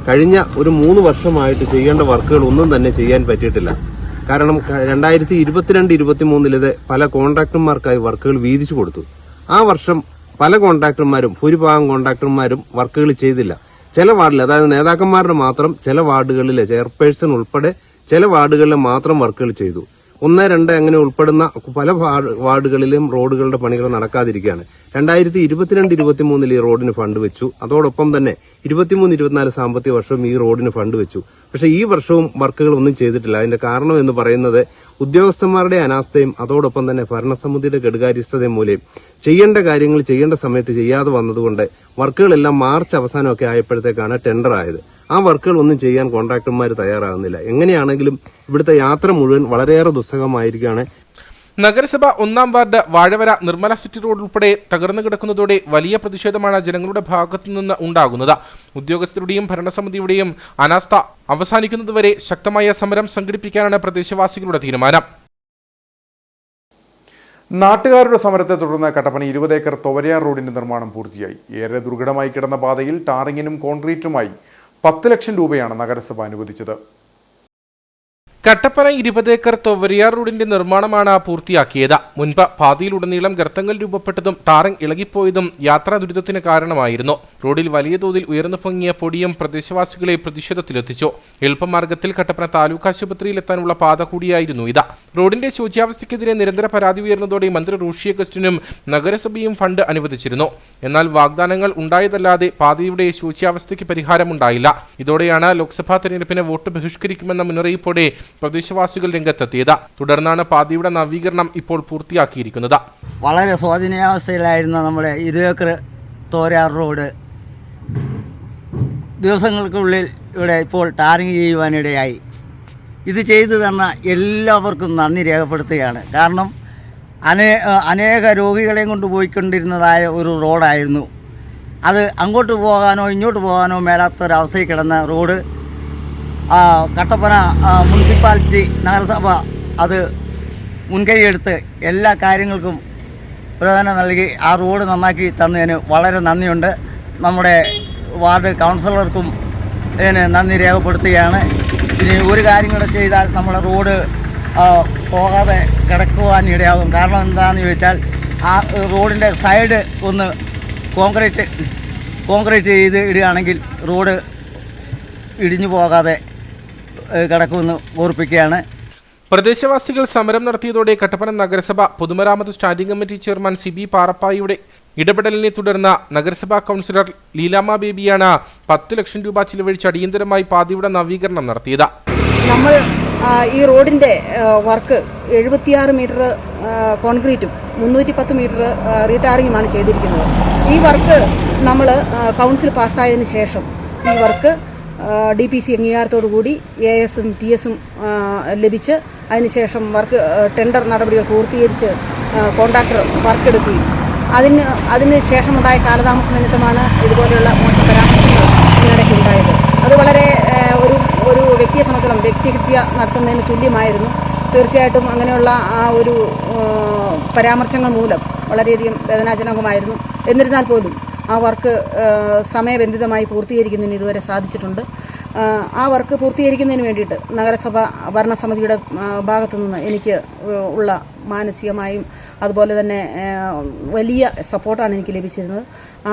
കഴിഞ്ഞ ഒരു 3 വർഷമായിട്ട് ചെയ്യേണ്ട വർക്കുകൾ ഒന്നും തന്നെ ചെയ്യാൻ പറ്റിയിട്ടില്ല. കാരണം 2022-23 ഇത് പല കോൺട്രാക്ടർമാർക്കായി വർക്കുകൾ വീതിച്ചു കൊടുത്തു. ആ വർഷം പല കോൺട്രാക്ടർമാരും ഭൂരിഭാഗം കോൺട്രാക്ടർമാരും വർക്കുകൾ ചെയ്തില്ല. ചില വാർഡിൽ, അതായത് നേതാക്കന്മാരുടെ മാത്രം ചില വാർഡുകളിലെ ചെയർപേഴ്സൺ ഉൾപ്പെടെ ചില വാർഡുകളിൽ മാത്രം വർക്കുകൾ ചെയ്തു. 1, 2 അങ്ങനെ ഉൾപ്പെടുന്ന പല വാർഡുകളിലും റോഡുകളുടെ പണികൾ നടക്കാതിരിക്കുകയാണ്. 2022-23 ഈ റോഡിന് ഫണ്ട് വെച്ചു. അതോടൊപ്പം തന്നെ 23-24 സാമ്പത്തിക വർഷവും ഈ റോഡിന് ഫണ്ട് വെച്ചു. പക്ഷേ ഈ വർഷവും വർക്കുകൾ ഒന്നും ചെയ്തിട്ടില്ല. അതിന്റെ കാരണം എന്ന് പറയുന്നത് ഉദ്യോഗസ്ഥന്മാരുടെ അനാസ്ഥയും അതോടൊപ്പം തന്നെ ഭരണസമിതിയുടെ കെടുകാര്യസ്ഥതയും മൂലം ചെയ്യേണ്ട കാര്യങ്ങൾ ചെയ്യേണ്ട സമയത്ത് ചെയ്യാതെ വന്നതുകൊണ്ട് വർക്കുകളെല്ലാം മാർച്ച് അവസാനമൊക്കെ ആയപ്പോഴത്തേക്കാണ് ടെൻഡർ ആയത്. ആ വർക്കുകൾ ഒന്നും ചെയ്യാൻ കോൺട്രാക്ടർമാർ തയ്യാറാകുന്നില്ല. എങ്ങനെയാണെങ്കിലും ഇവിടുത്തെ യാത്ര മുഴുവൻ വളരെയേറെ ദുസ്സഹമായിരിക്കുകയാണ്. നഗരസഭ 1-ാം ward Vazhavara Nirmala city road ഉൾപ്പെടെ തകർന്നു കിടക്കുന്നതോടെ വലിയ പ്രതിഷേധമാണ് ജനങ്ങളുടെ ഭാഗത്തുനിന്ന് ഉണ്ടാകുന്നത്. ഉദ്യോഗസ്ഥരുടെയും ഭരണസമിതിയുടെയും അനാസ്ഥ അവസാനിക്കുന്നതുവരെ ശക്തമായ സമരം സംഘടിപ്പിക്കാനാണ് പ്രദേശവാസികളുടെ തീരുമാനം. നാട്ടുകാരുടെ സമരത്തെ തുടർന്ന് കട്ടപ്പന 20 ഏക്കർ തൊവരയാർ റോഡിന്റെ നിർമ്മാണം പൂർത്തിയായി. ഏറെ ദുർഘടമായി കിടന്ന പാതയിൽ ടാറിങ്ങിനും കോൺക്രീറ്റുമായി 10 ലക്ഷം രൂപയാണ് നഗരസഭ അനുവദിച്ചത്. കട്ടപ്പന 20 ഏക്കർ തൊവരയാർ റോഡിന്റെ നിർമ്മാണമാണ് പൂർത്തിയാക്കിയത്. മുൻപ് പാതയിലുടനീളം ഗർത്തങ്ങൾ രൂപപ്പെട്ടതും ടാറിംഗ് ഇളകിപ്പോയതും യാത്രാ ദുരിതത്തിന് കാരണമായിരുന്നു. റോഡിൽ വലിയ തോതിൽ ഉയർന്നു പൊങ്ങിയ പൊടിയും പ്രദേശവാസികളെ പ്രതിഷേധത്തിലെത്തിച്ചു. എളുപ്പമാർഗത്തിൽ കട്ടപ്പന താലൂക്ക് ആശുപത്രിയിലെത്താനുള്ള പാത കൂടിയായിരുന്നു ഇത്. റോഡിന്റെ ശോച്യാവസ്ഥയ്ക്കെതിരെ നിരന്തര പരാതി ഉയർന്നതോടെ മന്ത്രി റോഷി അഗസ്റ്റിനും നഗരസഭയും ഫണ്ട് അനുവദിച്ചിരുന്നു. എന്നാൽ വാഗ്ദാനങ്ങൾ ഉണ്ടായതല്ലാതെ പാതയുടെ ശോച്യാവസ്ഥയ്ക്ക് പരിഹാരമുണ്ടായില്ല. ഇതോടെയാണ് ലോക്സഭാ തെരഞ്ഞെടുപ്പിന് വോട്ട് ബഹിഷ്കരിക്കുമെന്ന മുന്നറിയിപ്പോടെ പ്രദേശവാസികൾ രംഗത്തെത്തിയത്. തുടർന്നാണ് പാതയുടെ നവീകരണം ഇപ്പോൾ പൂർത്തിയാക്കിയിരിക്കുന്നത്. വളരെ ശോചനീയാവസ്ഥയിലായിരുന്ന നമ്മുടെ 20 ഏക്കർ തോരാർ റോഡ് ദിവസങ്ങൾക്കുള്ളിൽ ഇവിടെ ഇപ്പോൾ ടാറിങ് ചെയ്യുവാനിടയായി. ഇത് ചെയ്തു തന്ന എല്ലാവർക്കും നന്ദി രേഖപ്പെടുത്തുകയാണ്. കാരണം അനേക രോഗികളെയും കൊണ്ട് പോയിക്കൊണ്ടിരുന്നതായ ഒരു റോഡായിരുന്നു അത്. അങ്ങോട്ട് പോകാനോ ഇങ്ങോട്ട് പോകാനോ മേലാത്തൊരവസ്ഥയിൽ കിടന്ന റോഡ് കട്ടപ്പന മുനിസിപ്പാലിറ്റി നഗരസഭ അത് മുൻകൈയെടുത്ത് എല്ലാ കാര്യങ്ങൾക്കും പ്രധാനം നൽകി ആ റോഡ് നന്നാക്കി തന്നതിന് വളരെ നന്ദിയുണ്ട്. നമ്മുടെ വാർഡ് കൗൺസിലർക്കും ഇതിന് നന്ദി രേഖപ്പെടുത്തുകയാണ്. ഇനി ഒരു കാര്യം കൂടെ ചെയ്താൽ നമ്മുടെ റോഡ് പോകാതെ കിടക്കുവാനിടയാകും. കാരണം എന്താണെന്ന് ചോദിച്ചാൽ ആ റോഡിൻ്റെ സൈഡ് ഒന്ന് കോൺക്രീറ്റ് ചെയ്ത് ഇടുകയാണെങ്കിൽ റോഡ് ഇടിഞ്ഞു പോകാതെ കിടക്കുമെന്ന് ഓർപ്പിക്കുകയാണ്. പ്രദേശവാസികൾ സമരം നടത്തിയതോടെ കട്ടപ്പന നഗരസഭ പൊതുമരാമത്ത് സ്റ്റാൻഡിംഗ് കമ്മിറ്റി ചെയർമാൻ CB പാറപ്പായിയുടെ ഇടപെടലിനെ തുടർന്ന് നഗരസഭാ കൗൺസിലർ ലീലാമ്മ ബേബിയാണ് 10 ലക്ഷം രൂപ ചിലവഴിച്ച് അടിയന്തരമായി പാതയുടെ നവീകരണം നടത്തിയത്. നമ്മൾ ഈ റോഡിൻ്റെ വർക്ക് 76 മീറ്റർ കോൺക്രീറ്റും 310 മീറ്റർ റീടാറിങ്ങുമാണ് ചെയ്തിരിക്കുന്നത്. ഈ വർക്ക് നമ്മൾ കൗൺസിൽ പാസ്സായതിനു ശേഷം ഈ വർക്ക് DPC അംഗീകാരത്തോടുകൂടി AS-ഉം TS-ഉം ലഭിച്ച് അതിനുശേഷം വർക്ക് ടെൻഡർ നടപടികൾ പൂർത്തീകരിച്ച് കോൺട്രാക്ടർ വർക്ക് എടുക്കുകയും അതിന് ശേഷമുണ്ടായ കാലതാമസ നിമിത്തമാണ് ഇതുപോലെയുള്ള മോശം പരാമർശങ്ങൾ ഇതിനിടയ്ക്ക് ഉണ്ടായത്. അത് വളരെ ഒരു വ്യക്തിയെ സംബന്ധിച്ചിടത്തോളം വ്യക്തിഹത്യ നടത്തുന്നതിന് തുല്യമായിരുന്നു. തീർച്ചയായിട്ടും അങ്ങനെയുള്ള ആ ഒരു പരാമർശങ്ങൾ മൂലം വളരെയധികം വേദനാജനകമായിരുന്നു. എന്നിരുന്നാൽ പോലും ആ വർക്ക് സമയബന്ധിതമായി പൂർത്തീകരിക്കുന്നതിന് ഇതുവരെ സാധിച്ചിട്ടുണ്ട്. ആ വർക്ക് പൂർത്തീകരിക്കുന്നതിന് വേണ്ടിയിട്ട് നഗരസഭ ഭരണസമിതിയുടെ ഭാഗത്തു നിന്ന് എനിക്ക് ഉള്ള മാനസികമായും അതുപോലെ തന്നെ വലിയ സപ്പോർട്ടാണ് എനിക്ക് ലഭിച്ചിരുന്നത്.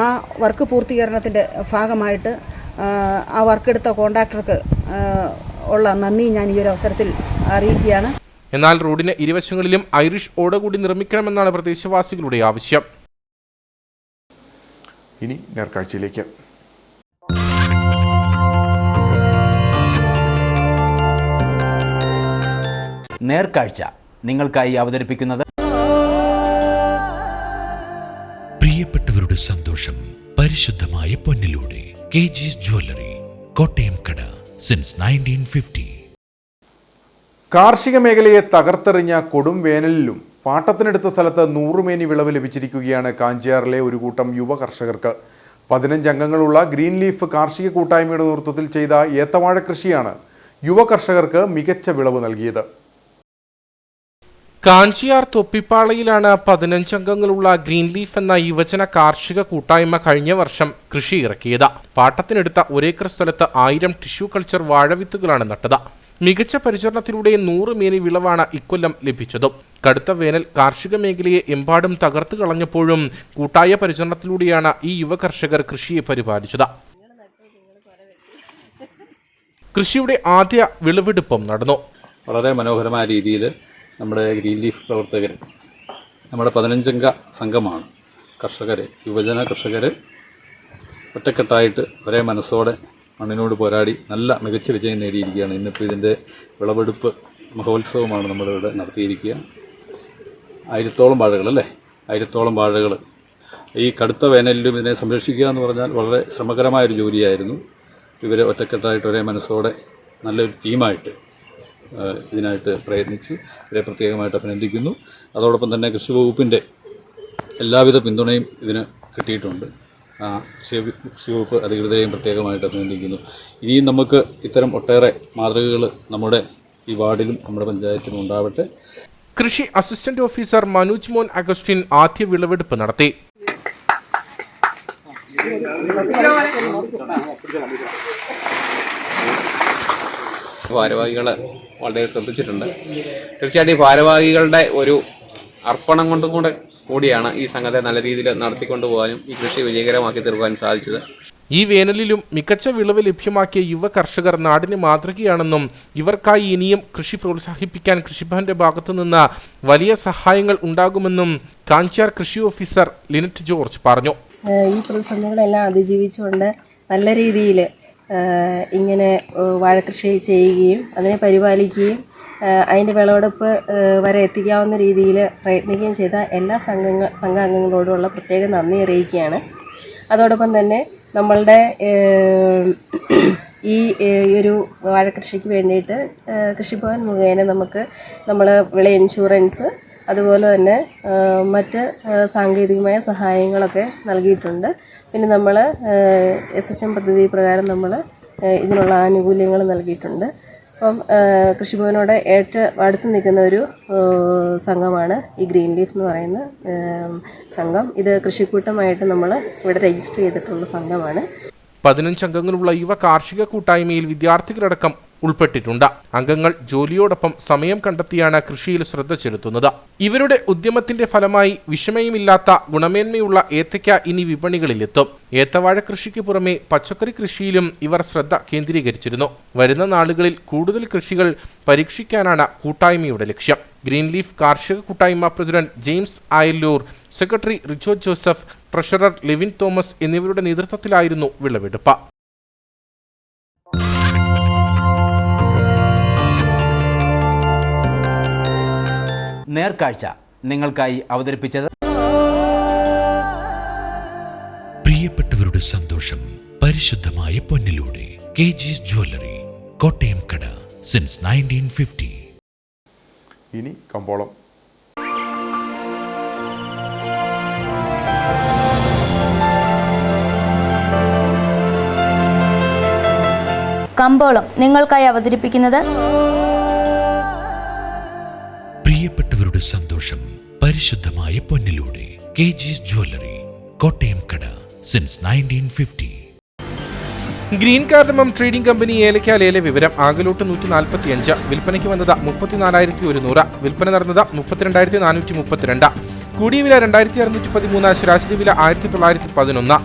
ആ വർക്ക് പൂർത്തീകരണത്തിൻ്റെ ഭാഗമായിട്ട് ആ വർക്കെടുത്ത കോൺട്രാക്ടർക്ക് ഉള്ള നന്ദി ഞാൻ ഈ ഒരു അവസരത്തിൽ അറിയിക്കുകയാണ്. എന്നാൽ റോഡിന് ഇരുവശങ്ങളിലും ഐറിഷ് ഓട കൂടി നിർമ്മിക്കണമെന്നാണ് പ്രദേശവാസികളുടെ ആവശ്യം. ഇനി നേർക്കാഴ്ചയിലേക്ക്. നേർക്കാഴ്ച നിങ്ങൾക്കായി അവതരിപ്പിക്കുന്നത് പ്രിയപ്പെട്ടവരുടെ സന്തോഷം പരിശുദ്ധമായ പൊന്നിലൂടെ KG's ജ്വല്ലറി, കോട്ടയം കട, സിൻസ് 1950. കാർഷിക മേഖലയെ തകർത്തെറിഞ്ഞ കൊടും വേനലിലും പാട്ടത്തിനെടുത്ത സ്ഥലത്ത് 100 മേനി വിളവ് ലഭിച്ചിരിക്കുകയാണ് കാഞ്ചിയാറിലെ ഒരു കൂട്ടം യുവ കർഷകർക്ക്. 15 അംഗങ്ങളുള്ള ഗ്രീൻ ലീഫ് കാർഷിക കൂട്ടായ്മയുടെ നേതൃത്വത്തിൽ ചെയ്ത ഏത്തവാഴ കൃഷിയാണ് യുവ കർഷകർക്ക് മികച്ച വിളവ് നൽകിയത്. കാഞ്ചിയാർ തൊപ്പിപ്പാളയിലാണ് 15 അംഗങ്ങളുള്ള ഗ്രീൻ ലീഫ് എന്ന യുവജന കാർഷിക കൂട്ടായ്മ കഴിഞ്ഞ വർഷം കൃഷി ഇറക്കിയത്. പാട്ടത്തിനെടുത്ത 1 ഏക്കർ സ്ഥലത്ത് 1000 ടിഷ്യൂ കൾച്ചർ വാഴവിത്തുകളാണ് നട്ടത്. മികച്ച പരിചരണത്തിലൂടെ 100 മേനി വിളവാണ് ഇക്കൊല്ലം ലഭിച്ചത്. കടുത്ത വേനൽ കാർഷിക മേഖലയെ എമ്പാടും തകർത്തു കളഞ്ഞപ്പോഴും കൂട്ടായ പരിചരണത്തിലൂടെയാണ് ഈ യുവ കർഷകർ കൃഷിയെ പരിപാലിച്ചത്. കൃഷിയുടെ ആദ്യ വിളവെടുപ്പും നടന്നു. വളരെ മനോഹരമായ രീതിയിൽ നമ്മുടെ ഗ്രീൻ ലീഫ് പ്രവർത്തകർ, നമ്മുടെ 15 അംഗ സംഘമാണ് കർഷകർ, യുവജന കർഷകർ ഒറ്റക്കെട്ടായിട്ട് ഒരേ മനസ്സോടെ മണ്ണിനോട് പോരാടി നല്ല മികച്ച വിജയം നേടിയിരിക്കുകയാണ്. ഇന്നിപ്പോൾ ഇതിൻ്റെ വിളവെടുപ്പ് മഹോത്സവമാണ് നമ്മളിവിടെ നടത്തിയിരിക്കുക. 1000-ഓളം വാഴകൾ, 1000-ഓളം വാഴകൾ ഈ കടുത്ത വേനലിലും ഇതിനെ സംരക്ഷിക്കുക എന്ന് പറഞ്ഞാൽ വളരെ ശ്രമകരമായൊരു ജോലിയായിരുന്നു. ഇവർ ഒറ്റക്കെട്ടായിട്ട് ഒരേ മനസ്സോടെ നല്ലൊരു ടീമായിട്ട് ഇതിനായിട്ട് പ്രയത്നിച്ചു. ഇവരെ പ്രത്യേകമായിട്ട് അഭിനന്ദിക്കുന്നു. അതോടൊപ്പം തന്നെ കൃഷി വകുപ്പിൻ്റെ എല്ലാവിധ പിന്തുണയും ഇതിന് കിട്ടിയിട്ടുണ്ട്. കൃഷി വകുപ്പ് അധികൃതരെയും പ്രത്യേകമായിട്ട് അഭിനന്ദിക്കുന്നു. ഇനിയും നമുക്ക് ഇത്തരം ഒട്ടേറെ മാതൃകകൾ നമ്മുടെ ഈ വാർഡിലും നമ്മുടെ പഞ്ചായത്തിലും ഉണ്ടാവട്ടെ. കൃഷി അസിസ്റ്റന്റ് ഓഫീസർ മനോജ് മോൻ അഗസ്റ്റിൻ ആദ്യ വിളവെടുപ്പ് നടത്തി. ഭാരവാഹികൾ വളരെ ശ്രദ്ധിച്ചിട്ടുണ്ട്. തീർച്ചയായിട്ടും ഭാരവാഹികളുടെ ഒരു അർപ്പണം കൊണ്ടും കൂടിയാണ് ഈ സംഘത്തെ നല്ല രീതിയിൽ നടത്തിക്കൊണ്ടുപോകാനും ഈ കൃഷി വിജയകരമാക്കി തീർക്കാനും സാധിച്ചത്. ഈ വേനലിലും മികച്ച വിളവ് ലഭ്യമാക്കിയ യുവ കർഷകർ നാടിന് മാതൃകയാണെന്നും ഇവർക്കായി ഇനിയും കൃഷി പ്രോത്സാഹിപ്പിക്കാൻ കൃഷിഭവന്റെ ഭാഗത്തുനിന്ന് വലിയ സഹായങ്ങൾ ഉണ്ടാകുമെന്നും കാഞ്ചിയാർ കൃഷി ഓഫീസർ ലിനറ്റ് ജോർജ് പറഞ്ഞു. ഈ പ്രതിസന്ധികളെല്ലാം അതിജീവിച്ചുകൊണ്ട് നല്ല രീതിയിൽ ഇങ്ങനെ വാഴകൃഷി ചെയ്യുകയും അതിനെ പരിപാലിക്കുകയും അതിൻ്റെ വിളവെടുപ്പ് വരെ എത്തിക്കാവുന്ന രീതിയിൽ പ്രയത്നിക്കുകയും ചെയ്ത എല്ലാ സംഘാംഗങ്ങളോടുള്ള പ്രത്യേക നന്ദി അറിയിക്കുകയാണ്. അതോടൊപ്പം തന്നെ നമ്മളുടെ ഈ ഒരു വാഴകൃഷിക്ക് വേണ്ടിയിട്ട് കൃഷിഭവൻ മുഖേന നമ്മൾ വിള ഇൻഷുറൻസ് അതുപോലെ തന്നെ മറ്റ് സാങ്കേതികമായ സഹായങ്ങളൊക്കെ നൽകിയിട്ടുണ്ട്. പിന്നെ നമ്മൾ SHM പദ്ധതി പ്രകാരം നമ്മൾ ഇതിനുള്ള ആനുകൂല്യങ്ങൾ നൽകിയിട്ടുണ്ട്. അപ്പം കൃഷിഭവനോട് അടുത്ത് നിൽക്കുന്ന ഒരു സംഘമാണ് ഈ ഗ്രീൻ ലീഫ് എന്ന് പറയുന്ന സംഘം. ഇത് കൃഷിക്കൂട്ടമായിട്ട് നമ്മൾ ഇവിടെ രജിസ്റ്റർ ചെയ്തിട്ടുള്ള സംഘമാണ്. 15 അംഗങ്ങളുള്ള യുവ കാർഷിക കൂട്ടായ്മയിൽ വിദ്യാർത്ഥികളടക്കം ഉൾപ്പെട്ടിട്ടുണ്ട്. അംഗങ്ങൾ ജോലിയോടൊപ്പം സമയം കണ്ടെത്തിയാണ് കൃഷിയിൽ ശ്രദ്ധ ചെലുത്തുന്നത്. ഇവരുടെ ഉദ്യമത്തിന്റെ ഫലമായി വിഷമയമില്ലാത്ത ഗുണമേന്മയുള്ള ഏത്തയ്ക്ക ഇനി വിപണികളിലെത്തും. ഏത്തവാഴ കൃഷിക്ക് പുറമെ പച്ചക്കറി കൃഷിയിലും ഇവർ ശ്രദ്ധ കേന്ദ്രീകരിച്ചിരുന്നു. വരുന്ന നാളുകളിൽ കൂടുതൽ കൃഷികൾ പരീക്ഷിക്കാനാണ് കൂട്ടായ്മയുടെ ലക്ഷ്യം. ഗ്രീൻ ലീഫ് കാർഷിക കൂട്ടായ്മ president James Ayallur, secretary Richo Joseph, treasurer Levin Thomas എന്നിവരുടെ നേതൃത്വത്തിലായിരുന്നു വിളവെടുപ്പ്. നേർക്കാഴ്ച നിങ്ങൾക്കായി അവതരിപ്പിച്ചത് പ്രിയപ്പെട്ടവരുടെ സന്തോഷം പരിശുദ്ധമായ പൊന്നിലൂടെ KG's ജ്വല്ലറി, കോട്ടയം കട, സിൻസ് 1950. ഇനി കമ്പോളം. കമ്പോളം നിങ്ങൾക്കായി അവതരിപ്പിക്കുന്നത് പ്രിയപ്പെട്ടവരുടെ സന്തോഷം പരിശുദ്ധമായ പൊന്നിലൂടെ KG's ജ്വല്ലറി, കോട്ടയം കട, since 1950. Green cardamom trading company ഏലയ്ക്ക ലേല വിവരം. ആകലോട്ട് 145, വിൽപ്പനയ്ക്ക് വന്നത് 34,100, വിൽപ്പന നടന്നത് 32,432, കൂടിയ വില 2,613, ശരാശരി വില 1,911.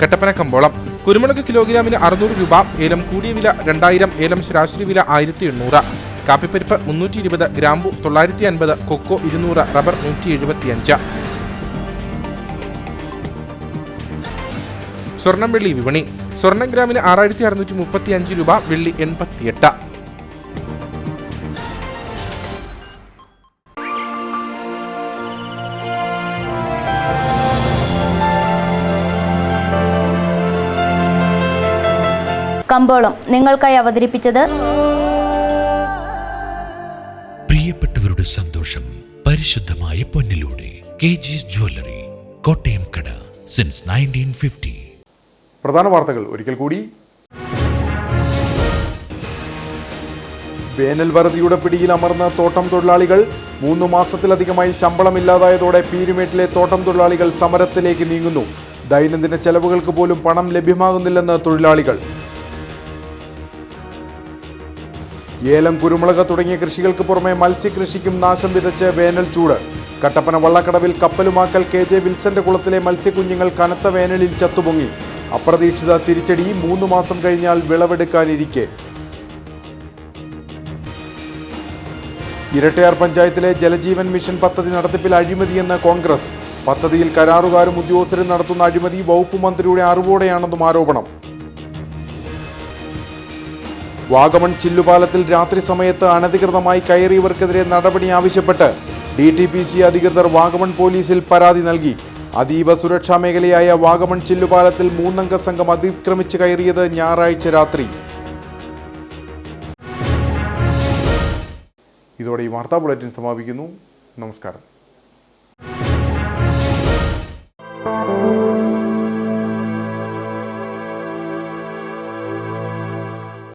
കട്ടപ്പന കമ്പോളം. കുരുമുളക് കിലോഗ്രാമിന് 600 രൂപ, ഏലം കൂടിയ വില 2000, ഏലം ശരാശരി വില 1800, കാപ്പിപ്പരിപ്പ് 320, ഗ്രാമ്പു 950, കൊക്കോ 200, റബ്ബർ 175. സ്വർണം വെള്ളി വിപണി. സ്വർണം ഗ്രാമിന് 6635 രൂപ, വെള്ളി 88. കമ്പോളം നിങ്ങൾക്കായി അവതരിപ്പിച്ചത് പ്രിയപ്പെട്ടവരുടെ സന്തോഷം പരിശുദ്ധമായ പൊന്നിലൂടെ. കേജീസ് ജ്വല്ലറി, കോട്ടയം കട, സിൻസ് 1950. പ്രധാന വാർത്തകൾ ഒരിക്കൽ കൂടി. വേനൽ വറുതിയുടെ പിടിയിൽ അമർന്ന തോട്ടം തൊഴിലാളികൾ. 3 മാസത്തിലധികമായി ശമ്പളമില്ലാതായതോടെ പീരുമേട്ടിലെ തോട്ടം തൊഴിലാളികൾ സമരത്തിലേക്ക് നീങ്ങുന്നു. ദൈനംദിന ചെലവുകൾക്ക് പോലും പണം ലഭ്യമാകുന്നില്ലെന്ന് തൊഴിലാളികൾ. ഏലം, കുരുമുളക് തുടങ്ങിയ കൃഷികൾക്ക് പുറമെ മത്സ്യകൃഷിക്കും നാശം വിതച്ച് വേനൽ ചൂട്. കട്ടപ്പന വള്ളക്കടവിൽ കപ്പലുമാക്കൽ KJ വിൽസന്റെ കുളത്തിലെ മത്സ്യക്കുഞ്ഞുങ്ങൾ കനത്ത വേനലിൽ ചത്തുപൊങ്ങി. അപ്രതീക്ഷിത തിരിച്ചടി. 3 മാസം കഴിഞ്ഞാൽ വിളവെടുക്കാനിരിക്കെ. ഇരട്ടയാർ പഞ്ചായത്തിലെ ജലജീവൻ മിഷൻ പദ്ധതി നടത്തിപ്പിൽ അഴിമതിയെന്ന് കോൺഗ്രസ്. പദ്ധതിയിൽ കരാറുകാരും ഉദ്യോഗസ്ഥരും നടത്തുന്ന അഴിമതി വകുപ്പ് മന്ത്രിയുടെ അറിവോടെയാണെന്നും ആരോപണം. വാഗമൺ ചില്ലുപാലത്തിൽ രാത്രി സമയത്ത് അനധികൃതമായി കയറിയവർക്കെതിരെ നടപടി ആവശ്യപ്പെട്ട് DTPC അധികൃതർ വാഗമൺ പോലീസിൽ പരാതി നൽകി. അതീവ സുരക്ഷാ മേഖലയായ വാഗമൺ ചില്ലുപാലത്തിൽ 3-അംഗ സംഘം അതിക്രമിച്ച് കയറിയത് ഞായറാഴ്ച രാത്രി. ഇതോടെ ഈ വാർത്താ ബുള്ളറ്റിൻ സമാപിക്കുന്നു. നമസ്കാരം.